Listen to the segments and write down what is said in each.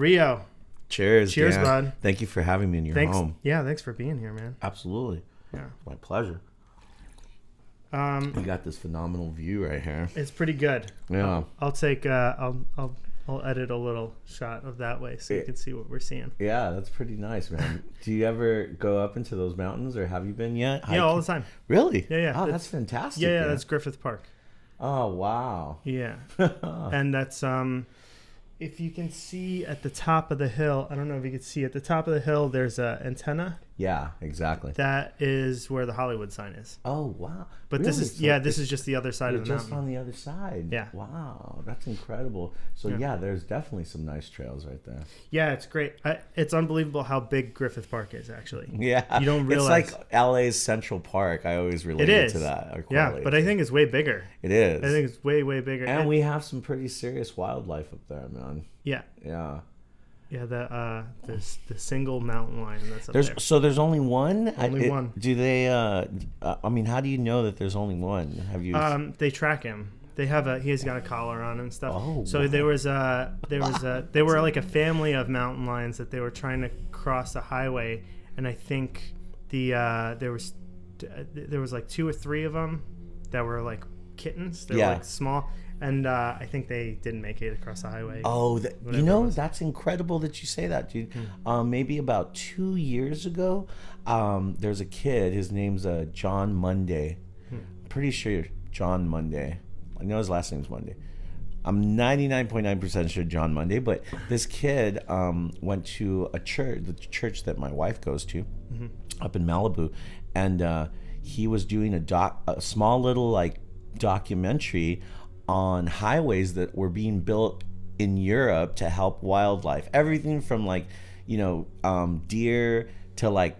Rio. Cheers. Cheers, Dan. bud. Thank you for having me in your home. Yeah, thanks for being here, man. Absolutely. Yeah. My pleasure. You got this phenomenal view right here. It's pretty good. Yeah. I'll take I'll edit a little shot of that way so you can see what we're seeing. Yeah, that's pretty nice, man. Do you ever go up into those mountains, or have you been yet? Yeah, all the time. Really? Yeah. Oh, that's fantastic. Yeah, that's Griffith Park. Oh, wow. Yeah. And that's if you can see at the top of the hill, I don't know if you can see at the top of the hill, there's a antenna. Yeah, exactly. That is where the Hollywood sign is. Oh, wow. But really? this is just the other side of the mountain. Just on the other side. Yeah. Wow, that's incredible. So yeah, there's definitely some nice trails right there. Yeah, it's great. It's unbelievable how big Griffith Park is, actually. Yeah. You don't realize. It's like LA's Central Park. I always relate it to that. Yeah, but I think it's way bigger. It is. I think it's way, way bigger. And we have some pretty serious wildlife up there, man. Yeah. Yeah. Yeah, the single mountain lion that's up there. So there's only one? Only one. Do they, I mean, how do you know that there's only one? Have you? They track him. He's got a collar on and stuff. Oh, so wow. They were like a family of mountain lions that they were trying to cross a highway, and I think there was like 2 or 3 of them that were like kittens. They were like small. And I think they didn't make it across the highway. Oh, that's incredible that you say that, dude. Maybe about 2 years ago, there's a kid. His name's John Monday. I'm pretty sure John Monday. I know his last name's Monday. I'm 99.9% sure John Monday. But this kid went to a church, the church that my wife goes to, up in Malibu, and he was doing a small little like documentary on highways that were being built in Europe to help wildlife. Everything from like, deer to like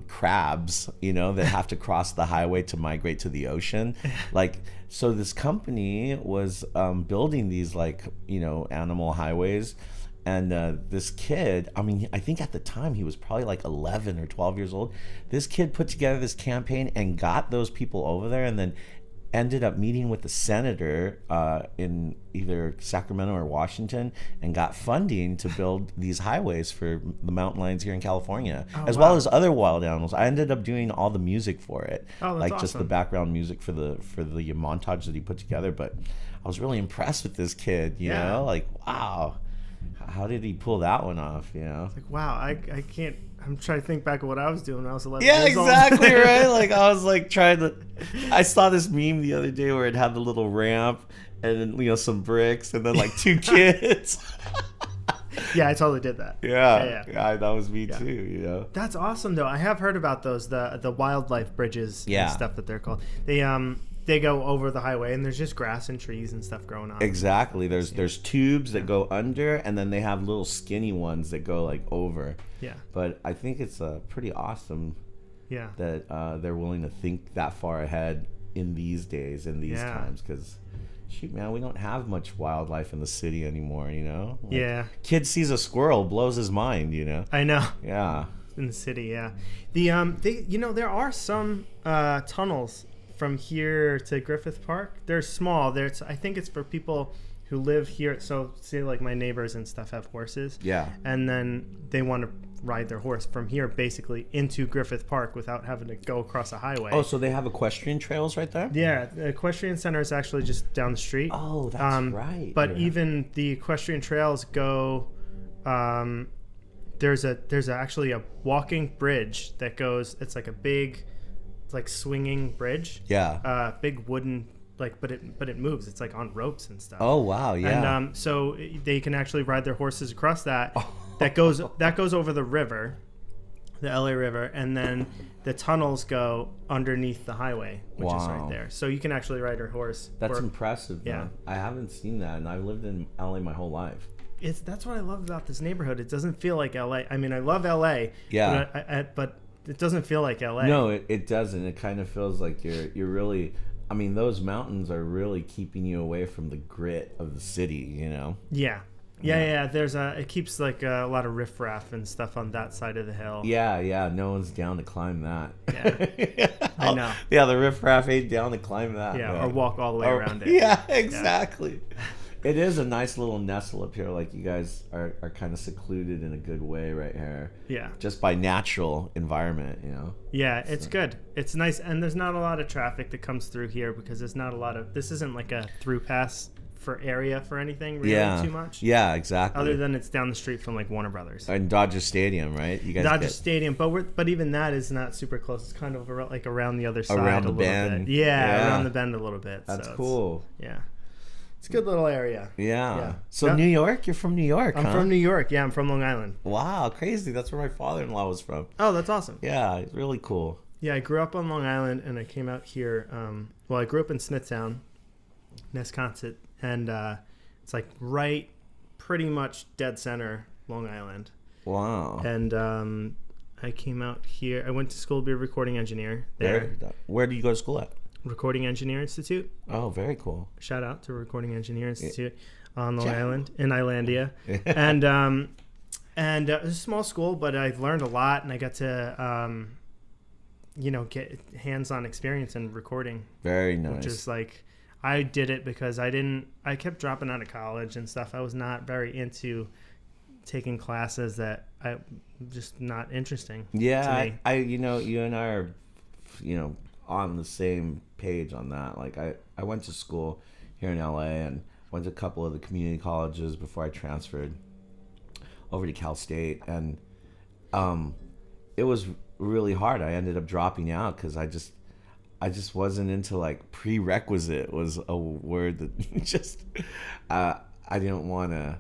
crabs, that have to cross the highway to migrate to the ocean. Like, so this company was building these like, animal highways. And this kid, I mean, I think at the time he was probably like 11 or 12 years old. This kid put together this campaign and got those people over there, and then ended up meeting with the senator in either Sacramento or Washington, and got funding to build these highways for the mountain lions here in California, as well as other wild animals. I ended up doing all the music for it, like awesome. Just the background music for the montage that he put together. But I was really impressed with this kid, you know, like, wow, how did he pull that one off? Like, wow, I can't. I'm trying to think back of what I was doing when I was 11 years old. Exactly, right? Like, I was like trying to... I saw this meme the other day where it had the little ramp and then, some bricks and then like 2 kids. Yeah, I totally did that. Yeah, that was me too, That's awesome, though. I have heard about those, the wildlife bridges and stuff that they're called. They go over the highway, and there's just grass and trees and stuff growing on. Exactly. There's tubes that go under, and then they have little skinny ones that go like over. Yeah. But I think it's pretty awesome. Yeah. That they're willing to think that far ahead in these days, in these times, because shoot, man, we don't have much wildlife in the city anymore. Like, kid sees a squirrel, blows his mind. I know. Yeah. In the city, yeah. There are some tunnels from here to Griffith Park. They're small. I think it's for people who live here. So say like my neighbors and stuff have horses. Yeah. And then they want to ride their horse from here basically into Griffith Park without having to go across a highway. Oh, so they have equestrian trails right there? Yeah. The equestrian center is actually just down the street. Oh, that's right. But even the equestrian trails go, there's actually a walking bridge that goes, it's like a big, like swinging bridge. Yeah. Big wooden, like, but it moves. It's like on ropes and stuff. Oh wow, yeah. And so they can actually ride their horses across that. That goes over the river, the LA River, and then the tunnels go underneath the highway, which is right there. So you can actually ride your horse. That's impressive. Yeah. Man. I haven't seen that, and I've lived in LA my whole life. That's what I love about this neighborhood. It doesn't feel like LA. I mean, I love LA. Yeah. But it doesn't feel like LA. No, it doesn't. It kind of feels like you're really... I mean, those mountains are really keeping you away from the grit of the city, Yeah. There's it keeps like a lot of riffraff and stuff on that side of the hill. Yeah. No one's down to climb that. Yeah. I know. Yeah, the riffraff ain't down to climb that. Yeah, or walk all the way around it. Yeah, exactly. It is a nice little nestle up here. Like you guys are kind of secluded in a good way right here. Yeah. Just by natural environment, Yeah, it's good. It's nice, and there's not a lot of traffic that comes through here because there's not a lot of. This isn't like a through pass for area for anything really too much. Yeah, exactly. Other than it's down the street from like Warner Brothers and Dodger Stadium, right? You guys Dodger Stadium, but even that is not super close. It's kind of like around the other side, around the a little bend. bit. Yeah, around the bend a little bit. That's so cool. Yeah. It's a good little area. Yeah. So New York, you're from New York, I'm from New York. Yeah, I'm from Long Island. Wow, crazy. That's where my father-in-law was from. Oh, that's awesome. Yeah, it's really cool. Yeah, I grew up on Long Island, and I came out here. I grew up in Smithtown, Nesconset, and it's like right pretty much dead center Long Island. Wow. And I came out here. I went to school to be a recording engineer there. Where did you go to school at? Recording Engineer Institute. Oh, very cool. Shout out to Recording Engineer Institute on Long Island in Islandia. And it was a small school, but I learned a lot, and I got to get hands-on experience in recording. Very nice. Which is like, I did it because I kept dropping out of college and stuff. I was not very into taking classes that I just not interesting. Yeah, to me. you and I are, on the same page on that. Like I went to school here in LA and went to a couple of the community colleges before I transferred over to Cal State, and it was really hard. I ended up dropping out because I just wasn't into, like, prerequisite was a word that just I didn't want to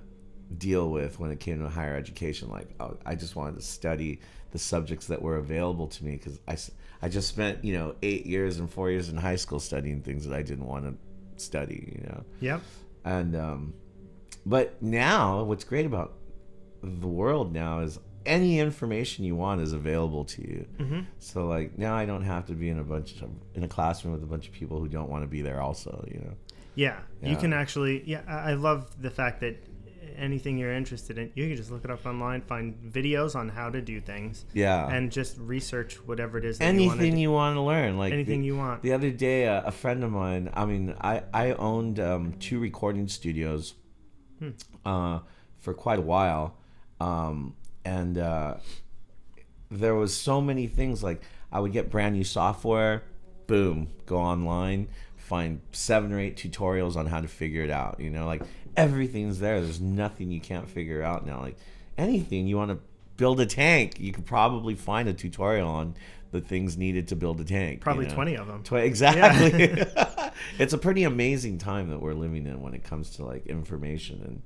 deal with when it came to higher education. Like, I just wanted to study the subjects that were available to me because I just spent 8 years and 4 years in high school studying things that I didn't want to study. Yep. And but now what's great about the world now is any information you want is available to you. Mm-hmm. So like now I don't have to be in a classroom with a bunch of people who don't want to be there also. Yeah, you can actually. Yeah, I love the fact that anything you're interested in, you can just look it up online, find videos on how to do things. Yeah. And just research whatever it is that anything you want to learn. Like anything you want. The other day, a friend of mine, I owned 2 recording studios for quite a while. And there was so many things. Like I would get brand new software, boom, go online, find 7 or 8 tutorials on how to figure it out. Like everything's there. There's nothing you can't figure out now. Like anything you want to build a tank, you could probably find a tutorial on the things needed to build a tank. Probably 20 of them. Exactly. Yeah. It's a pretty amazing time that we're living in when it comes to like information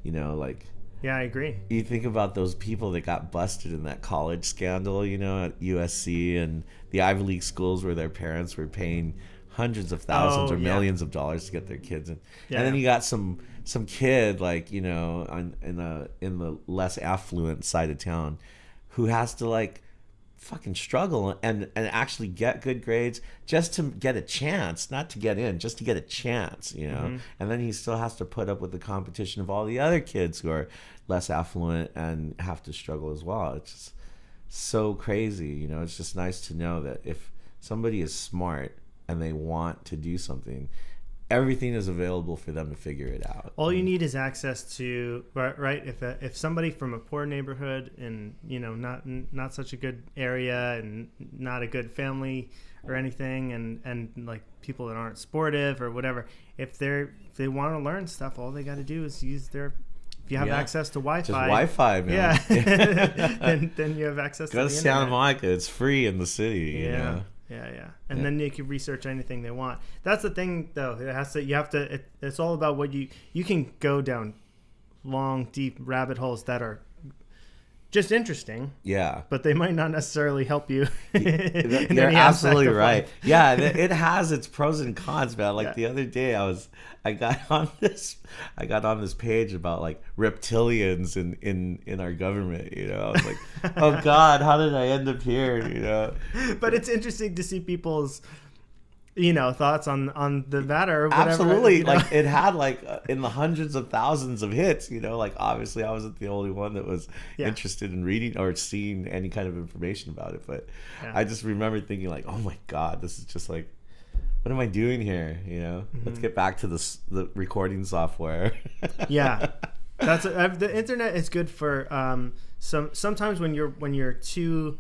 and like. Yeah, I agree. You think about those people that got busted in that college scandal, at USC and the Ivy League schools where their parents were paying hundreds of thousands or millions of dollars to get their kids in. Yeah. And then you got some kid like, in the less affluent side of town who has to like fucking struggle and actually get good grades just to get a chance, not to get in, just to get a chance, Mm-hmm. And then he still has to put up with the competition of all the other kids who are less affluent and have to struggle as well. It's just so crazy, It's just nice to know that if somebody is smart and they want to do something, everything is available for them to figure it out. All you need is access to right. If somebody from a poor neighborhood and not such a good area and not a good family or anything, and like people that aren't sportive or whatever, if they want to learn stuff, all they got to do is use their. If you have access to Wi-Fi, just Wi-Fi, man. Yeah, then you have access. Go to Santa Monica. It's free in the city. Yeah. And then they can research anything they want. That's the thing, though. It's all about what you can go down long, deep rabbit holes that are just interesting. Yeah. But they might not necessarily help you. You're absolutely right. Yeah, it has its pros and cons, man. Like the other day I got on this page about like reptilians in our government, I was like, oh God, how did I end up here, But it's interesting to see people's thoughts on the matter or whatever. Absolutely. Like it had like in the hundreds of thousands of hits, like obviously I wasn't the only one that was interested in reading or seeing any kind of information about it. But I just remember thinking like, oh my God, this is just like what am I doing here? You know, let's get back to the recording software. Yeah, the internet is good for sometimes when you're too,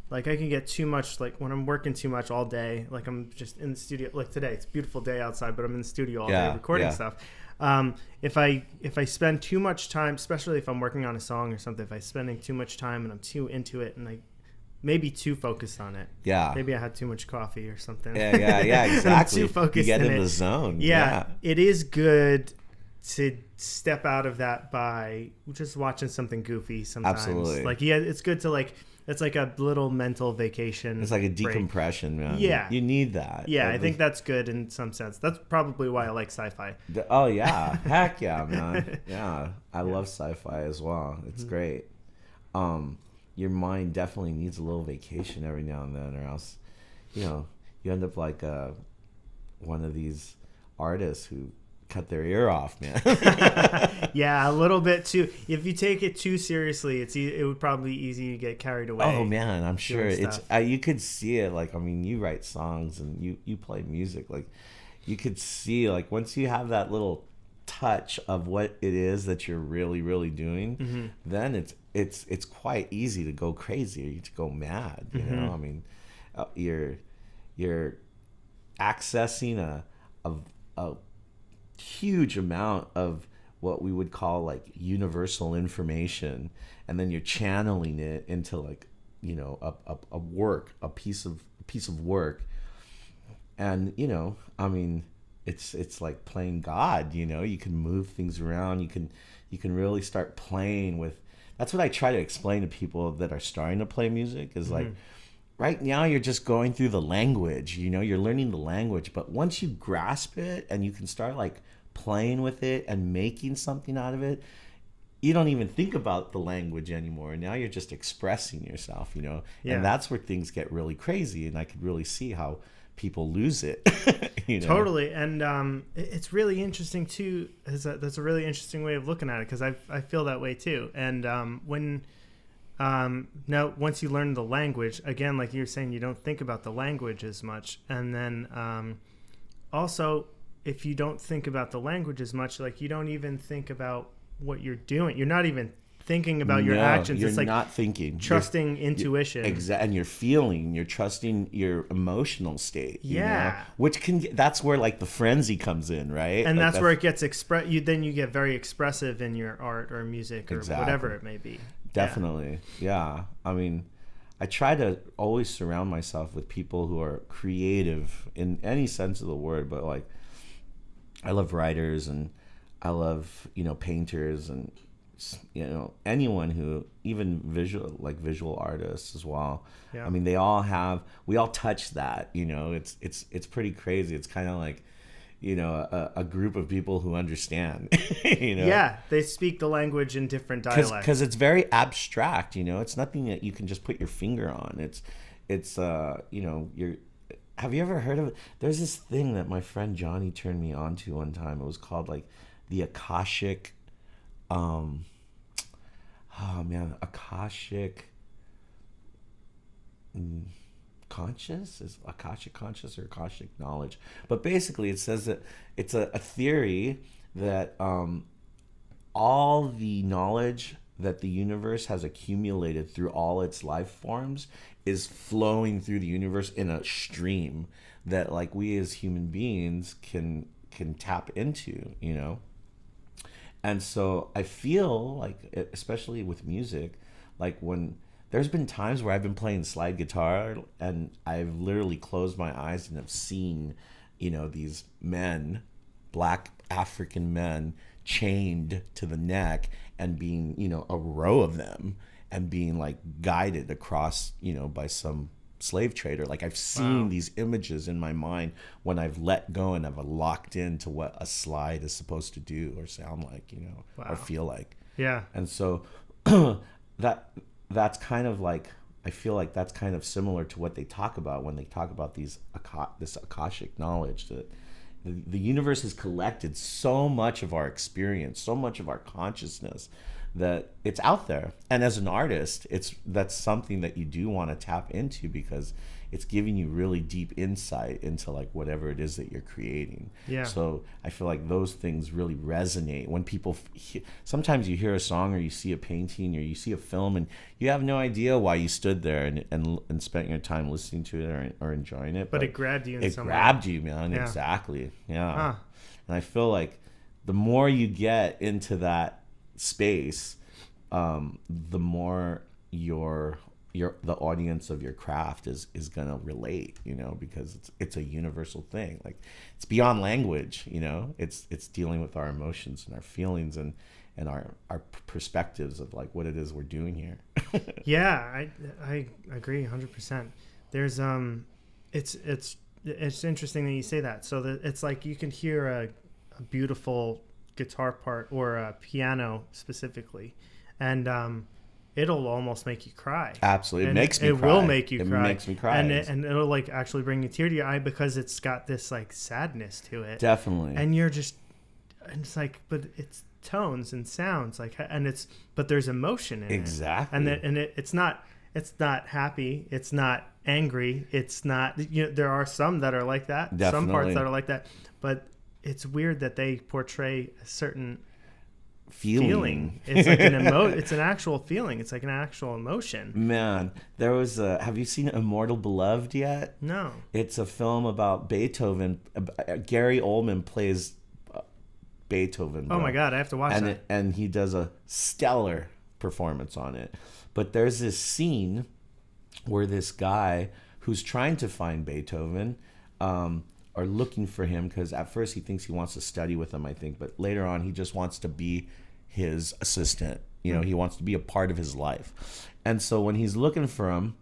like, I can get too much, like when I'm working too much all day, like I'm just in the studio, like today it's a beautiful day outside, but I'm in the studio all day recording stuff. If I spend too much time, especially if I'm working on a song or something, if I'm spending too much time and I'm too into it and I maybe too focused on it. Yeah. Maybe I had too much coffee or something. Yeah, exactly. I'm too focused you get in it. the zone. Yeah, it is good to step out of that by just watching something goofy sometimes. Absolutely. Like, yeah, it's good to, like, it's like a little mental vacation. It's like a break. decompression, man. Yeah. You need that. Yeah, I think that's good in some sense. That's probably why I like sci-fi. Oh, yeah. Heck yeah, man. Yeah. I love sci-fi as well. It's great. Your mind definitely needs a little vacation every now and then, or else, you know, you end up like one of these artists who cut their ear off, man. Yeah, a little bit too. If you take it too seriously, it would probably be easy to get carried away. Oh man, I'm sure it's you could see it. Like, I mean, you write songs and you play music. Like, you could see, like, once you have that little touch of what it is that you're really, really doing, then it's quite easy to go crazy, to go mad. You know, I mean, you're accessing a huge amount of what we would call like universal information, and then you're channeling it into, like, you know, a piece of work. And, you know, I mean, it's like playing God. You know, you can move things around, you can really start playing with. That's what I try to explain to people that are starting to play music, is like, right now you're just going through the language, you know, you're learning the language, but once you grasp it and you can start like playing with it and making something out of it, you don't even think about the language anymore. Now you're just expressing yourself, you know. And that's where things get really crazy, and I could really see how people lose it. You know? Totally. And it's really interesting too. That's a really interesting way of looking at it, because I feel that way too. And when now once you learn the language, again, like you're saying, you don't think about the language as much. And then also, if you don't think about the language as much, like, you don't even think about what you're doing. You're not even thinking about your actions. You're it's like not thinking. Trusting intuition. And you're feeling, you're trusting your emotional state. You know? Which that's where like the frenzy comes in, right? And like that's where it gets then you get very expressive in your art or music or whatever it may be. Definitely. Yeah. I mean, I try to always surround myself with people who are creative in any sense of the word, but like, I love writers, and I love, you know, painters, and, you know, anyone who, even visual artists as well. Yeah. I mean, we all touch that, you know. It's pretty crazy. It's kind of like, you know, a group of people who understand. You know? Yeah, they speak the language in different dialects. Because it's very abstract, you know. It's nothing that you can just put your finger on. It's you know, have you ever heard of it? There's this thing that my friend Johnny turned me on to one time. It was called like the Akashic, Akashic conscious? Is Akashic conscious or Akashic knowledge? But basically it says that it's a theory that all the knowledge that the universe has accumulated through all its life forms is flowing through the universe in a stream that, like, we as human beings can tap into, you know. And so I feel like, especially with music, like, when there's been times where I've been playing slide guitar and I've literally closed my eyes and have seen, you know, these men, black African men, chained to the neck, and being, you know, a row of them, and being like guided across, you know, by some slave trader. Like, I've seen these images in my mind when I've let go and I've locked into what a slide is supposed to do or sound like, you know, or feel like. Yeah. And so that's kind of like, I feel like that's kind of similar to what they talk about when they talk about this Akashic knowledge, that the universe has collected so much of our experience, so much of our consciousness, that it's out there. And as an artist, that's something that you do want to tap into, because it's giving you really deep insight into like whatever it is that you're creating. Yeah. So I feel like those things really resonate when people sometimes you hear a song, or you see a painting, or you see a film, and you have no idea why you stood there and spent your time listening to it or enjoying it. But it grabbed you in some way. It grabbed you, man. Yeah. Exactly. Yeah. Huh. And I feel like the more you get into that space, the more the audience of your craft is gonna relate, because it's a universal thing. Like, it's beyond language, it's dealing with our emotions and our feelings and our perspectives of like what it is we're doing here. Yeah, I agree 100%. There's it's interesting that you say that. So that it's like you can hear a beautiful guitar part or a piano specifically, and it'll almost make you cry. Absolutely. And It makes me cry. It will make you cry. It makes me cry. And it'll like actually bring a tear to your eye, because it's got this like sadness to it. Definitely. And it's like, but it's tones and sounds like, but there's emotion in it. Exactly. And it's not happy. It's not angry. It's not, there are some that are like that. Definitely. Some parts that are like that, but it's weird that they portray a certain feeling. It's like it's an actual feeling. It's like an actual emotion. Man, there was have you seen Immortal Beloved yet? No. It's a film about Beethoven. Gary Oldman plays Beethoven. Oh my God, I have to watch that. And he does a stellar performance on it. But there's this scene where this guy who's trying to find Beethoven, are looking for him, because at first he thinks he wants to study with him, I think, but later on he just wants to be his assistant. He wants to be a part of his life. And so when he's looking for him,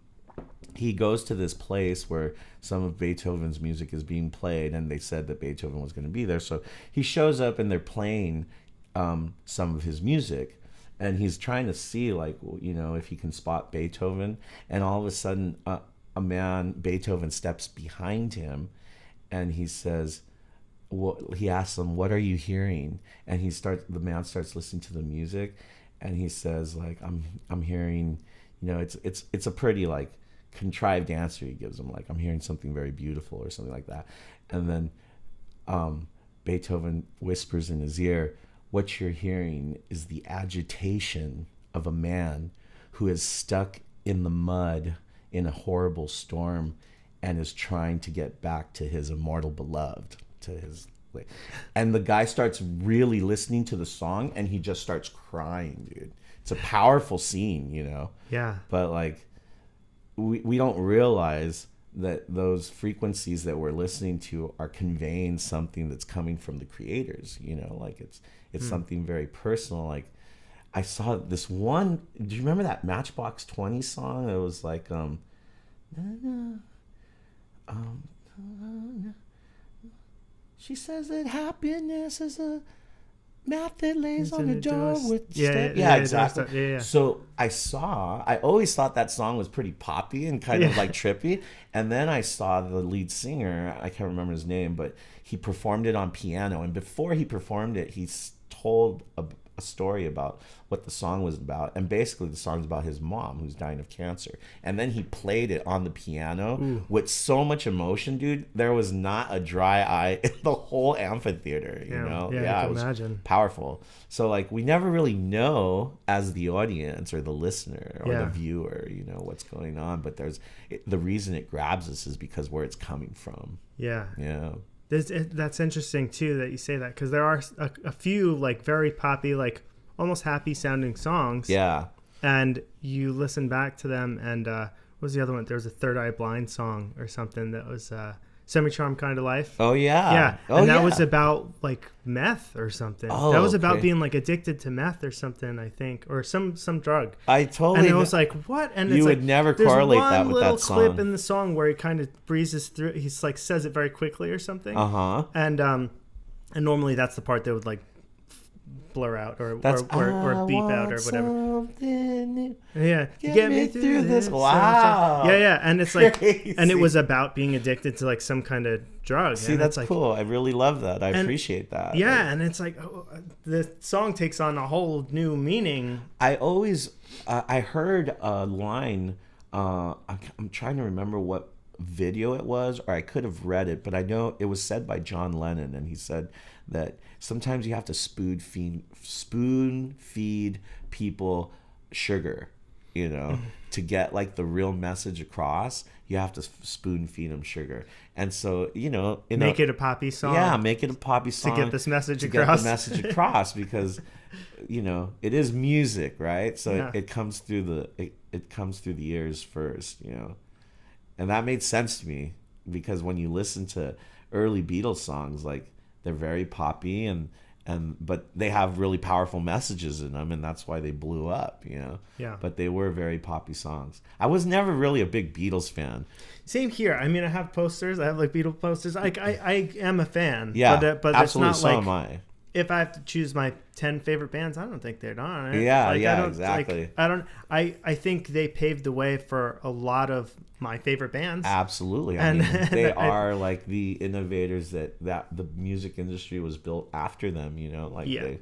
he goes to this place where some of Beethoven's music is being played, and they said that Beethoven was going to be there. So he shows up and they're playing some of his music, and he's trying to see like, if he can spot Beethoven. And all of a sudden Beethoven steps behind him, and he says, he asks him, "What are you hearing?" And the man starts listening to the music, and he says like, I'm hearing, it's a pretty like contrived answer he gives him, like, "I'm hearing something very beautiful," or something like that. And then Beethoven whispers in his ear, "What you're hearing is the agitation of a man who is stuck in the mud in a horrible storm and is trying to get back to his immortal beloved, to his." And the guy starts really listening to the song, and he just starts crying, dude. It's a powerful scene, Yeah. But like, we don't realize that those frequencies that we're listening to are conveying something that's coming from the creators, like it's something very personal. Like, I saw this one, do you remember that Matchbox 20 song? It was like she says that happiness is a mat that lays on the door with exactly. Yeah. So I always thought that song was pretty poppy and kind of like trippy, and then I saw the lead singer, I can't remember his name, but he performed it on piano, and before he performed it, he told a story about what the song was about, and basically the song's about his mom who's dying of cancer. And then he played it on the piano with so much emotion, dude. There was not a dry eye in the whole amphitheater. I it was imagine. Powerful. So like, we never really know as the audience or the listener or the viewer, what's going on. But the reason it grabs us is because where it's coming from. Yeah. That's interesting too that you say that, because there are a few like very poppy, like almost happy sounding songs. Yeah. And you listen back to them, and what was the other one? There was a Third Eye Blind song or something that was Semi-Charmed Kind of Life. Oh yeah. Yeah. And that was about like meth or something. Oh, that was about being like addicted to meth or something, I think, or some drug. I totally. And it was like, what? And you it's would like, never correlate that with that song. There's one little clip in the song where he kind of breezes through. He's like says it very quickly or something. Uh-huh. And normally that's the part that would like blur out or That's or beep out or whatever. Something new. Yeah, Get me through this. So- Wow. yeah, and it's like, Crazy. and it was about being addicted to like some kind of drug. See, and that's it's like, cool. I really love that. I appreciate that. Yeah, and it's like the song takes on a whole new meaning. I always, I heard a line. I'm trying to remember what video it was, or I could have read it, but I know it was said by John Lennon, and he said that sometimes you have to spoon feed people sugar, you know, to get like the real message across. You have to spoon feed them sugar, and so you know, Make it a poppy song. Yeah, make it a poppy song to get this message to across. get the message across, because you know it is music, right? So Yeah. it comes through it comes through the ears first, you know, and that made sense to me because when you listen to early Beatles songs, like they're very poppy but they have really powerful messages in them, and that's why they blew up, you know. Yeah. But they were very poppy songs. I was never really a big Beatles fan. Same here. I mean, I have posters. I have like Beatles posters. Like I am a fan. Yeah, but absolutely. it's not So like am I. if I have to choose my 10 favorite bands, I don't think they're on it. Yeah, Like, yeah, I don't, exactly. Like, I think they paved the way for a lot of my favorite bands. Absolutely. I And- mean, they and I- are like the innovators that the music industry was built after them, you know, like Yeah.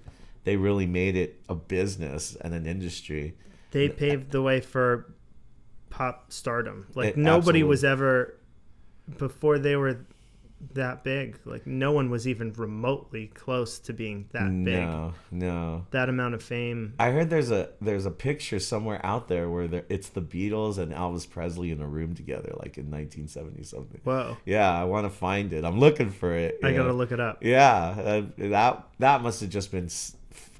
they really made it a business and an industry. They paved the way for pop stardom. Like It- nobody absolutely. was ever before they were that big. Like no one was even remotely close to being that big. No. That amount of fame. I heard there's a picture somewhere out there where it's the Beatles and Elvis Presley in a room together, like in 1970 something. Whoa. Yeah, I want to find it. I'm looking for it. I you gotta know. look it up. Yeah, that must have just been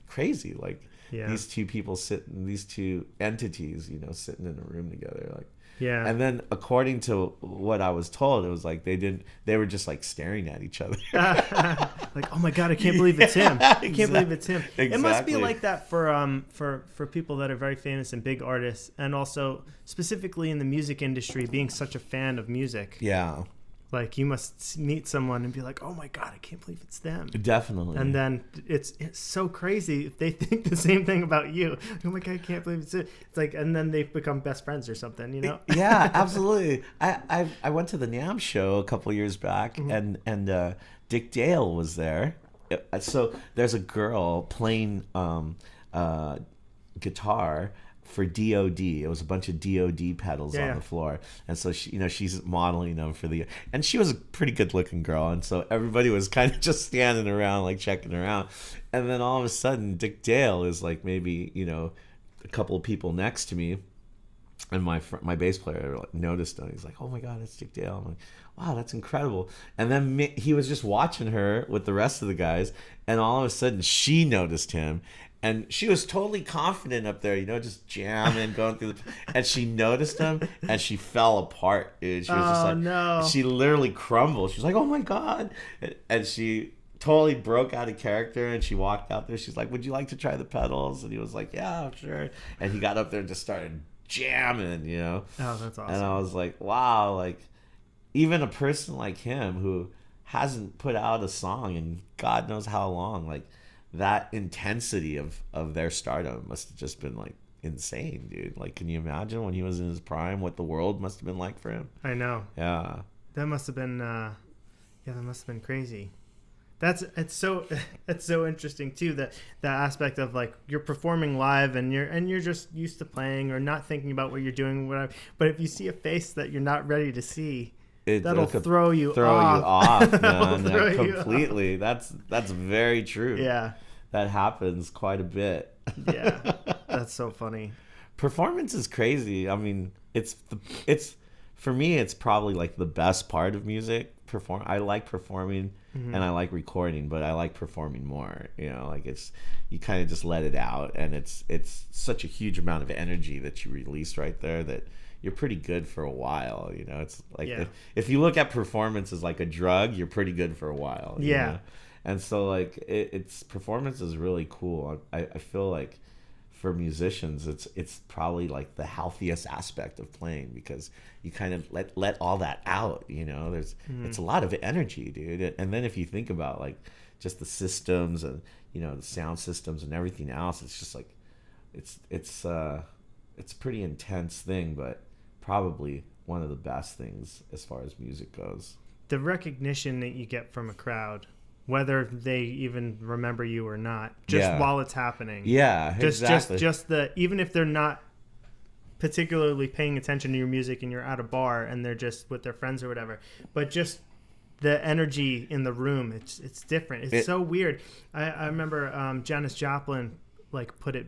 crazy. Like Yeah. these two entities, you know, sitting in a room together, like. Yeah. And then, according to what I was told, it was like they were just like staring at each other. Like, oh my god, I can't believe it's him. I can't believe it's him. It must be Exactly. like that for people that are very famous and big artists, and also specifically in the music industry, being such a fan of music. Yeah, Like you must meet someone and be like, oh my god, I can't believe it's them. definitely. And then it's so crazy if they think the same thing about you. Oh my god, I can't believe it's it. It's like, and then they become best friends or something, you know? Yeah, absolutely. I went to the NAMM show a couple years back, Mm-hmm. and Dick Dale was there. So there's a girl playing guitar for DOD. It was a bunch of DOD pedals Yeah. on the floor, and so she's modeling them and she was a pretty good looking girl, and so everybody was kind of just standing around like checking her out, and then all of a sudden Dick Dale is like maybe, you know, a couple of people next to me, and my bass player like noticed him. He's like, oh my god, it's Dick Dale. I'm like, wow, that's incredible. And then he was just watching her with the rest of the guys, and all of a sudden she noticed him. And she was totally confident up there, you know, just jamming, going through and she noticed him, and she fell apart, dude. She was just like, no. she literally crumbled. She was like, oh my God. And she totally broke out of character, and she walked out there. She's like, would you like to try the pedals? And he was like, yeah, sure. And he got up there and just started jamming, you know. Oh, that's awesome. And I was like, wow, like even a person like him who hasn't put out a song in God knows how long, like that intensity of their stardom must have just been like insane, dude. Like, can you imagine when he was in his prime what the world must have been like for him? I know. Yeah. That must have been that must have been crazy. It's so interesting too, that aspect of like you're performing live and you're just used to playing or not thinking about what you're doing, whatever. But if you see a face that you're not ready to see, that'll throw you off. Man. Throw you Completely. That's very true. Yeah. That happens quite a bit. Yeah. That's so funny. Performance is crazy. I mean, it's for me, it's probably like the best part of music. I like performing and I like recording, but I like performing more. You know, like you kind of just let it out, and it's such a huge amount of energy that you release right there that you're pretty good for a while. You know, it's like if you look at performance as like a drug, you're pretty good for a while. You know? And so like it's performance is really cool. I feel like for musicians, it's probably like the healthiest aspect of playing, because you kind of let all that out, you know. It's a lot of energy, dude. And then if you think about like just the systems and, the sound systems and everything else. It's just like it's a pretty intense thing, but probably one of the best things as far as music goes. The recognition that you get from a crowd, whether they even remember you or not, just while it's happening. Yeah, exactly. Just the, even if they're not particularly paying attention to your music and you're at a bar and they're just with their friends or whatever, but just the energy in the room, it's different. It's so weird. I remember Janis Joplin like put it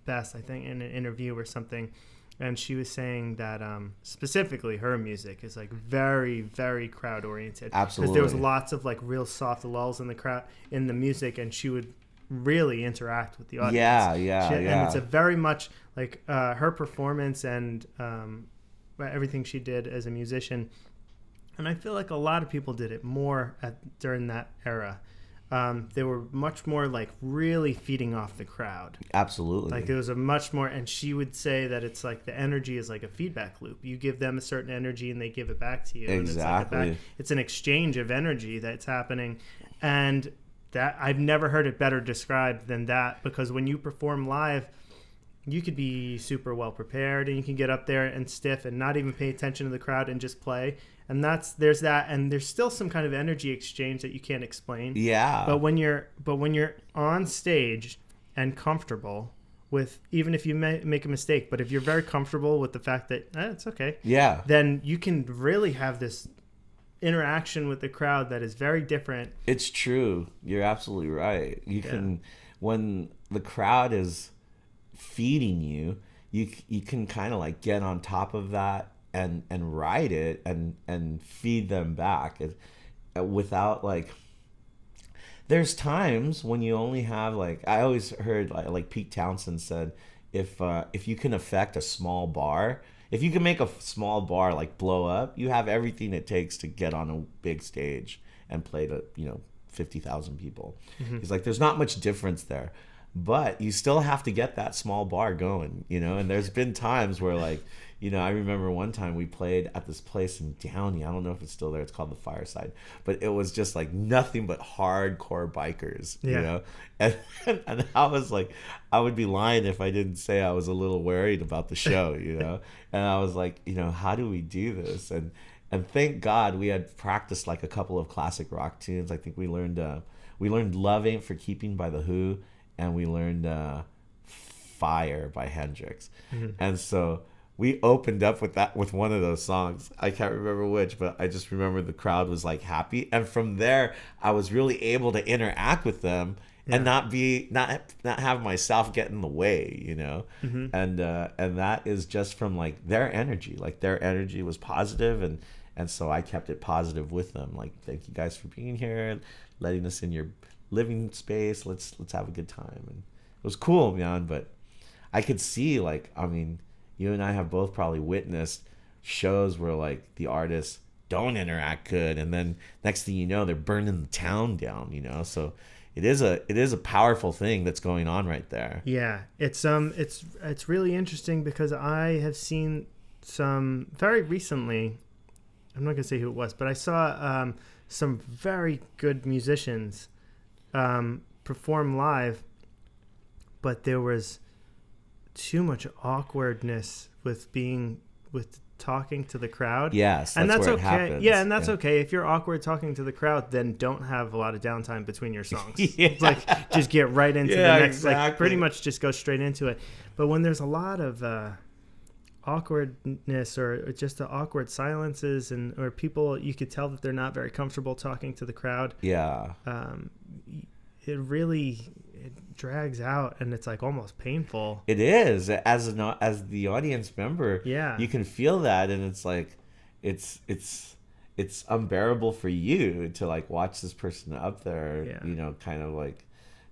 best, I think, in an interview or something, and she was saying that specifically her music is like very, very crowd oriented. Absolutely. Because there was lots of like real soft lulls in the crowd in the music, and she would really interact with the audience. Yeah. And it's a very much like her performance and everything she did as a musician. And I feel like a lot of people did it more during that era. They were much more like really feeding off the crowd. Absolutely. Like it was a much more, and she would say that it's like the energy is like a feedback loop. You give them a certain energy and they give it back to you. Exactly. And it's an exchange of energy that's happening. And that I've never heard it better described than that, because when you perform live, you could be super well prepared and you can get up there and stiff and not even pay attention to the crowd and just play. And there's that, and there's still some kind of energy exchange that you can't explain. Yeah. But when you're on stage and comfortable with, even if you make a mistake, but if you're very comfortable with the fact that it's okay, then you can really have this interaction with the crowd that is very different. It's true. You're absolutely right. You can, when the crowd is feeding you, you can kind of like get on top of that and ride it and feed them back without like. There's times when you only have like, I always heard like Pete Townsend said, if you can affect a small bar, if you can make a small bar like blow up, you have everything it takes to get on a big stage and play to 50,000 people. Mm-hmm. He's like, there's not much difference there, but you still have to get that small bar going, and there's been times where like, I remember one time we played at this place in Downey. I don't know if it's still there. It's called the Fireside, but it was just like nothing but hardcore bikers, and I was like, I would be lying if I didn't say I was a little worried about the show, and I was like, how do we do this? And thank God we had practiced like a couple of classic rock tunes. I think we learned Love Ain't for Keeping by The Who, and we learned Fire by Hendrix. Mm-hmm. And so we opened up with one of those songs. I can't remember which, but I just remember the crowd was like happy. And from there, I was really able to interact with them and not have myself get in the way, Mm-hmm. And that is just from like their energy. Like their energy was positive, and so I kept it positive with them. Like, thank you guys for being here, letting us in your living space. Let's have a good time. And it was cool, man. But I could see, like, I mean, you and I have both probably witnessed shows where like the artists don't interact good, and then next thing you know, they're burning the town down. So it is a powerful thing that's going on right there. Yeah, it's really interesting because I have seen some very recently. I'm not gonna say who it was, but I saw some very good musicians perform live, but there was too much awkwardness with talking to the crowd. Yes, and that's where okay. It happens. Yeah, and that's okay. If you're awkward talking to the crowd, then don't have a lot of downtime between your songs. It's like just get right into the next. Exactly. Like pretty much just go straight into it. But when there's a lot of awkwardness or just the awkward silences or people, you could tell that they're not very comfortable talking to the crowd. Yeah. It drags out, and it's like almost painful. It is, as the audience member. Yeah, you can feel that, and it's like it's unbearable for you to like watch this person up there, kind of like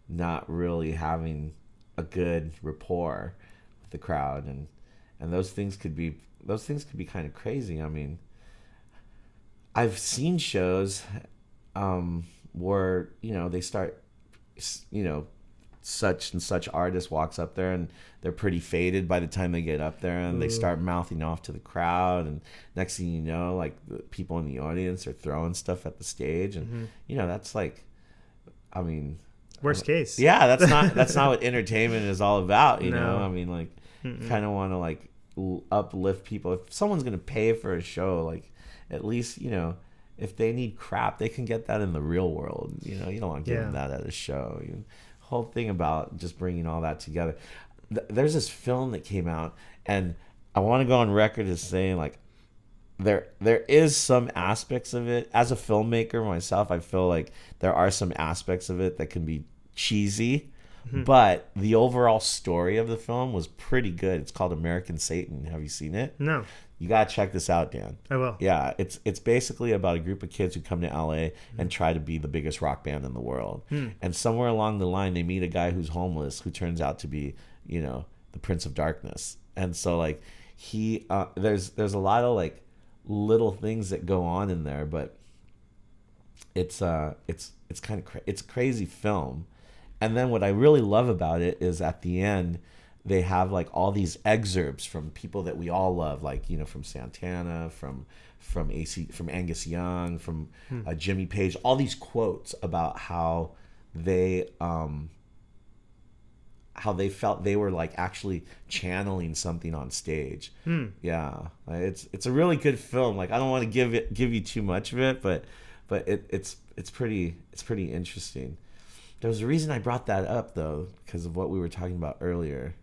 not really having a good rapport with the crowd, and those things could be kind of crazy. I mean, I've seen shows where they start, such and such artist walks up there and they're pretty faded by the time they get up there, and they start mouthing off to the crowd, and next thing you know, like the people in the audience are throwing stuff at the stage, and that's like, I mean, Worst case. Yeah, that's not what entertainment is all about, you know? No. I mean, like, kind of want to, like, uplift people. If someone's going to pay for a show, like, at least, you know, if they need crap, they can get that in the real world. You know, you don't want to give them that at a show. Whole thing about just bringing all that together. There's this film that came out, and I want to go on record as saying, like, there is some aspects of it. As a filmmaker myself, I feel like there are some aspects of it that can be cheesy, but the overall story of the film was pretty good. It's called American Satan. Have you seen it? No. You gotta check this out, Dan. I will. Yeah, it's basically about a group of kids who come to LA and try to be the biggest rock band in the world. And somewhere along the line, they meet a guy who's homeless who turns out to be, you know, the Prince of Darkness. And so, like, he there's a lot of, like, little things that go on in there, but it's kind of it's a crazy film. And then what I really love about it is at the end they have, like, all these excerpts from people that we all love, like, you know, from Santana, from Angus Young, from Jimmy Page, all these quotes about how they felt they were, like, actually channeling something on stage. Yeah, it's a really good film. Like, I don't want to give you too much of it, but it's pretty interesting. There's a reason I brought that up, though, because of what we were talking about earlier.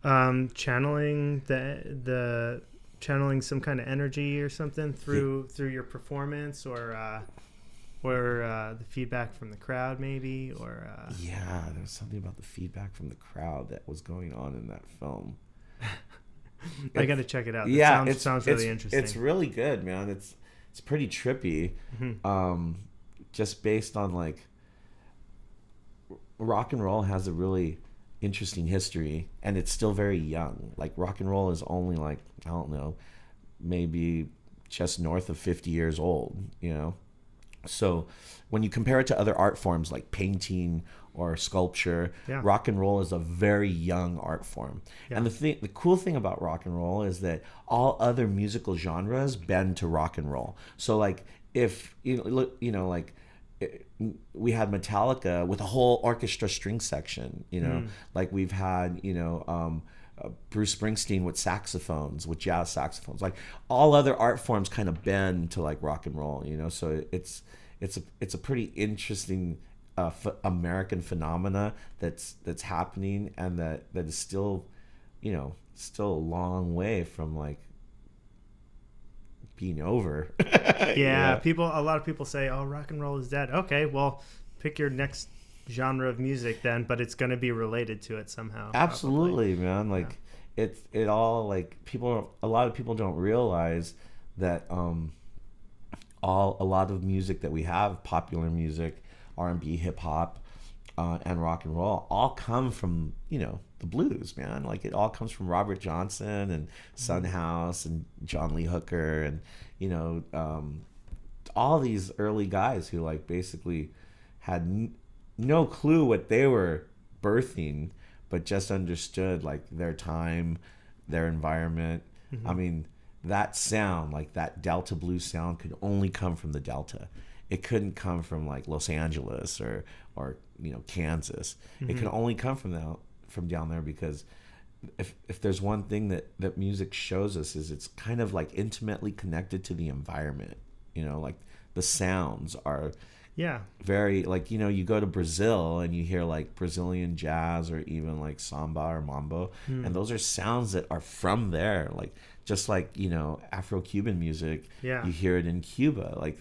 Channeling the channeling some kind of energy or something through your performance, or the feedback from the crowd, maybe, or yeah, there was something about the feedback from the crowd that was going on in that film. I got to check it out. It sounds really interesting. It's really good, man. It's pretty trippy. Just based on, like, rock and roll has a really interesting history, and it's still very young. Like, rock and roll is only, like, I don't know, maybe just north of 50 years old, you know? So when you compare it to other art forms like painting or sculpture, rock and roll is a very young art form. And the cool thing about rock and roll is that all other musical genres bend to rock and roll. So, like, if like, we had Metallica with a whole orchestra string section, you know, like we've had, you know, Bruce Springsteen with saxophones, with jazz saxophones. Like, all other art forms kind of bend to, like, rock and roll, you know. So it's a pretty interesting American phenomena that's happening, and that is still, you know, still a long way from, like, being over. Yeah, a lot of people say, "Oh, rock and roll is dead." Okay, well, pick your next genre of music then, but it's going to be related to it somehow. Absolutely, probably. Man. Like, it all, like, a lot of people don't realize that a lot of music that we have, popular music, R&B, hip hop, and rock and roll, all come from, you know, the blues, man. Like, it all comes from Robert Johnson and Son House and John Lee Hooker, and, you know, all these early guys who, like, basically had no clue what they were birthing, but just understood, like, their time, their environment. I mean, that sound, like that Delta blues sound, could only come from the Delta. It couldn't come from, like, Los Angeles or you know, Kansas. It can only come from down there, because if there's one thing that music shows us, is it's kind of, like, intimately connected to the environment. You know, like, the sounds are very, like, you know, you go to Brazil and you hear, like, Brazilian jazz or even, like, samba or mambo, and those are sounds that are from there. Like, just like, you know, Afro-Cuban music, you hear it in Cuba. Like,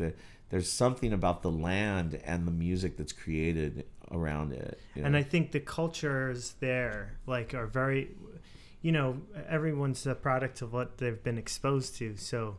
there's something about the land and the music that's created around it, you know? And I think the cultures there, like, are very, you know, everyone's a product of what they've been exposed to. So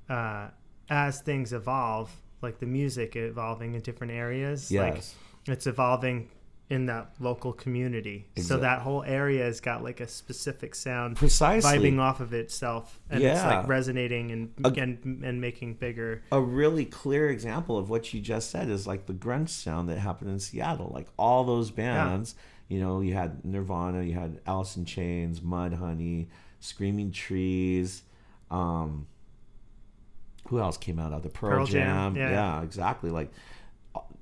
as things evolve, like the music evolving in different areas, like, it's evolving in that local community. So that whole area has got, like, a specific sound vibing off of itself, and it's, like, resonating and making bigger. A really clear example of what you just said is, like, the grunge sound that happened in Seattle. Like, all those bands, you know, you had Nirvana, you had Alice in Chains, Mudhoney, Screaming Trees, who else came out of the Pearl Jam? Yeah, exactly. Like,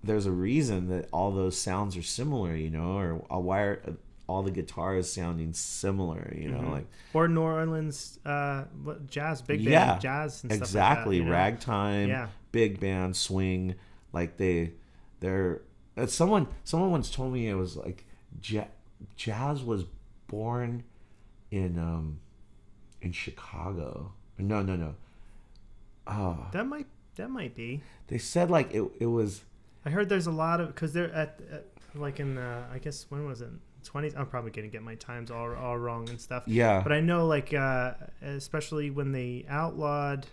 there's a reason that all those sounds are similar, you know, or all the guitars sounding similar, you know, like or New Orleans jazz, big band yeah, jazz and exactly, stuff like that, you know? ragtime, Yeah. big band, swing, like they're someone once told me it was like jazz was born in Chicago. No. Oh, That might be. they said like it was. I heard there's a lot of, because they're at like in I guess when was it, 20s? I'm probably gonna get my times all wrong and stuff. Yeah. But I know like especially when they outlawed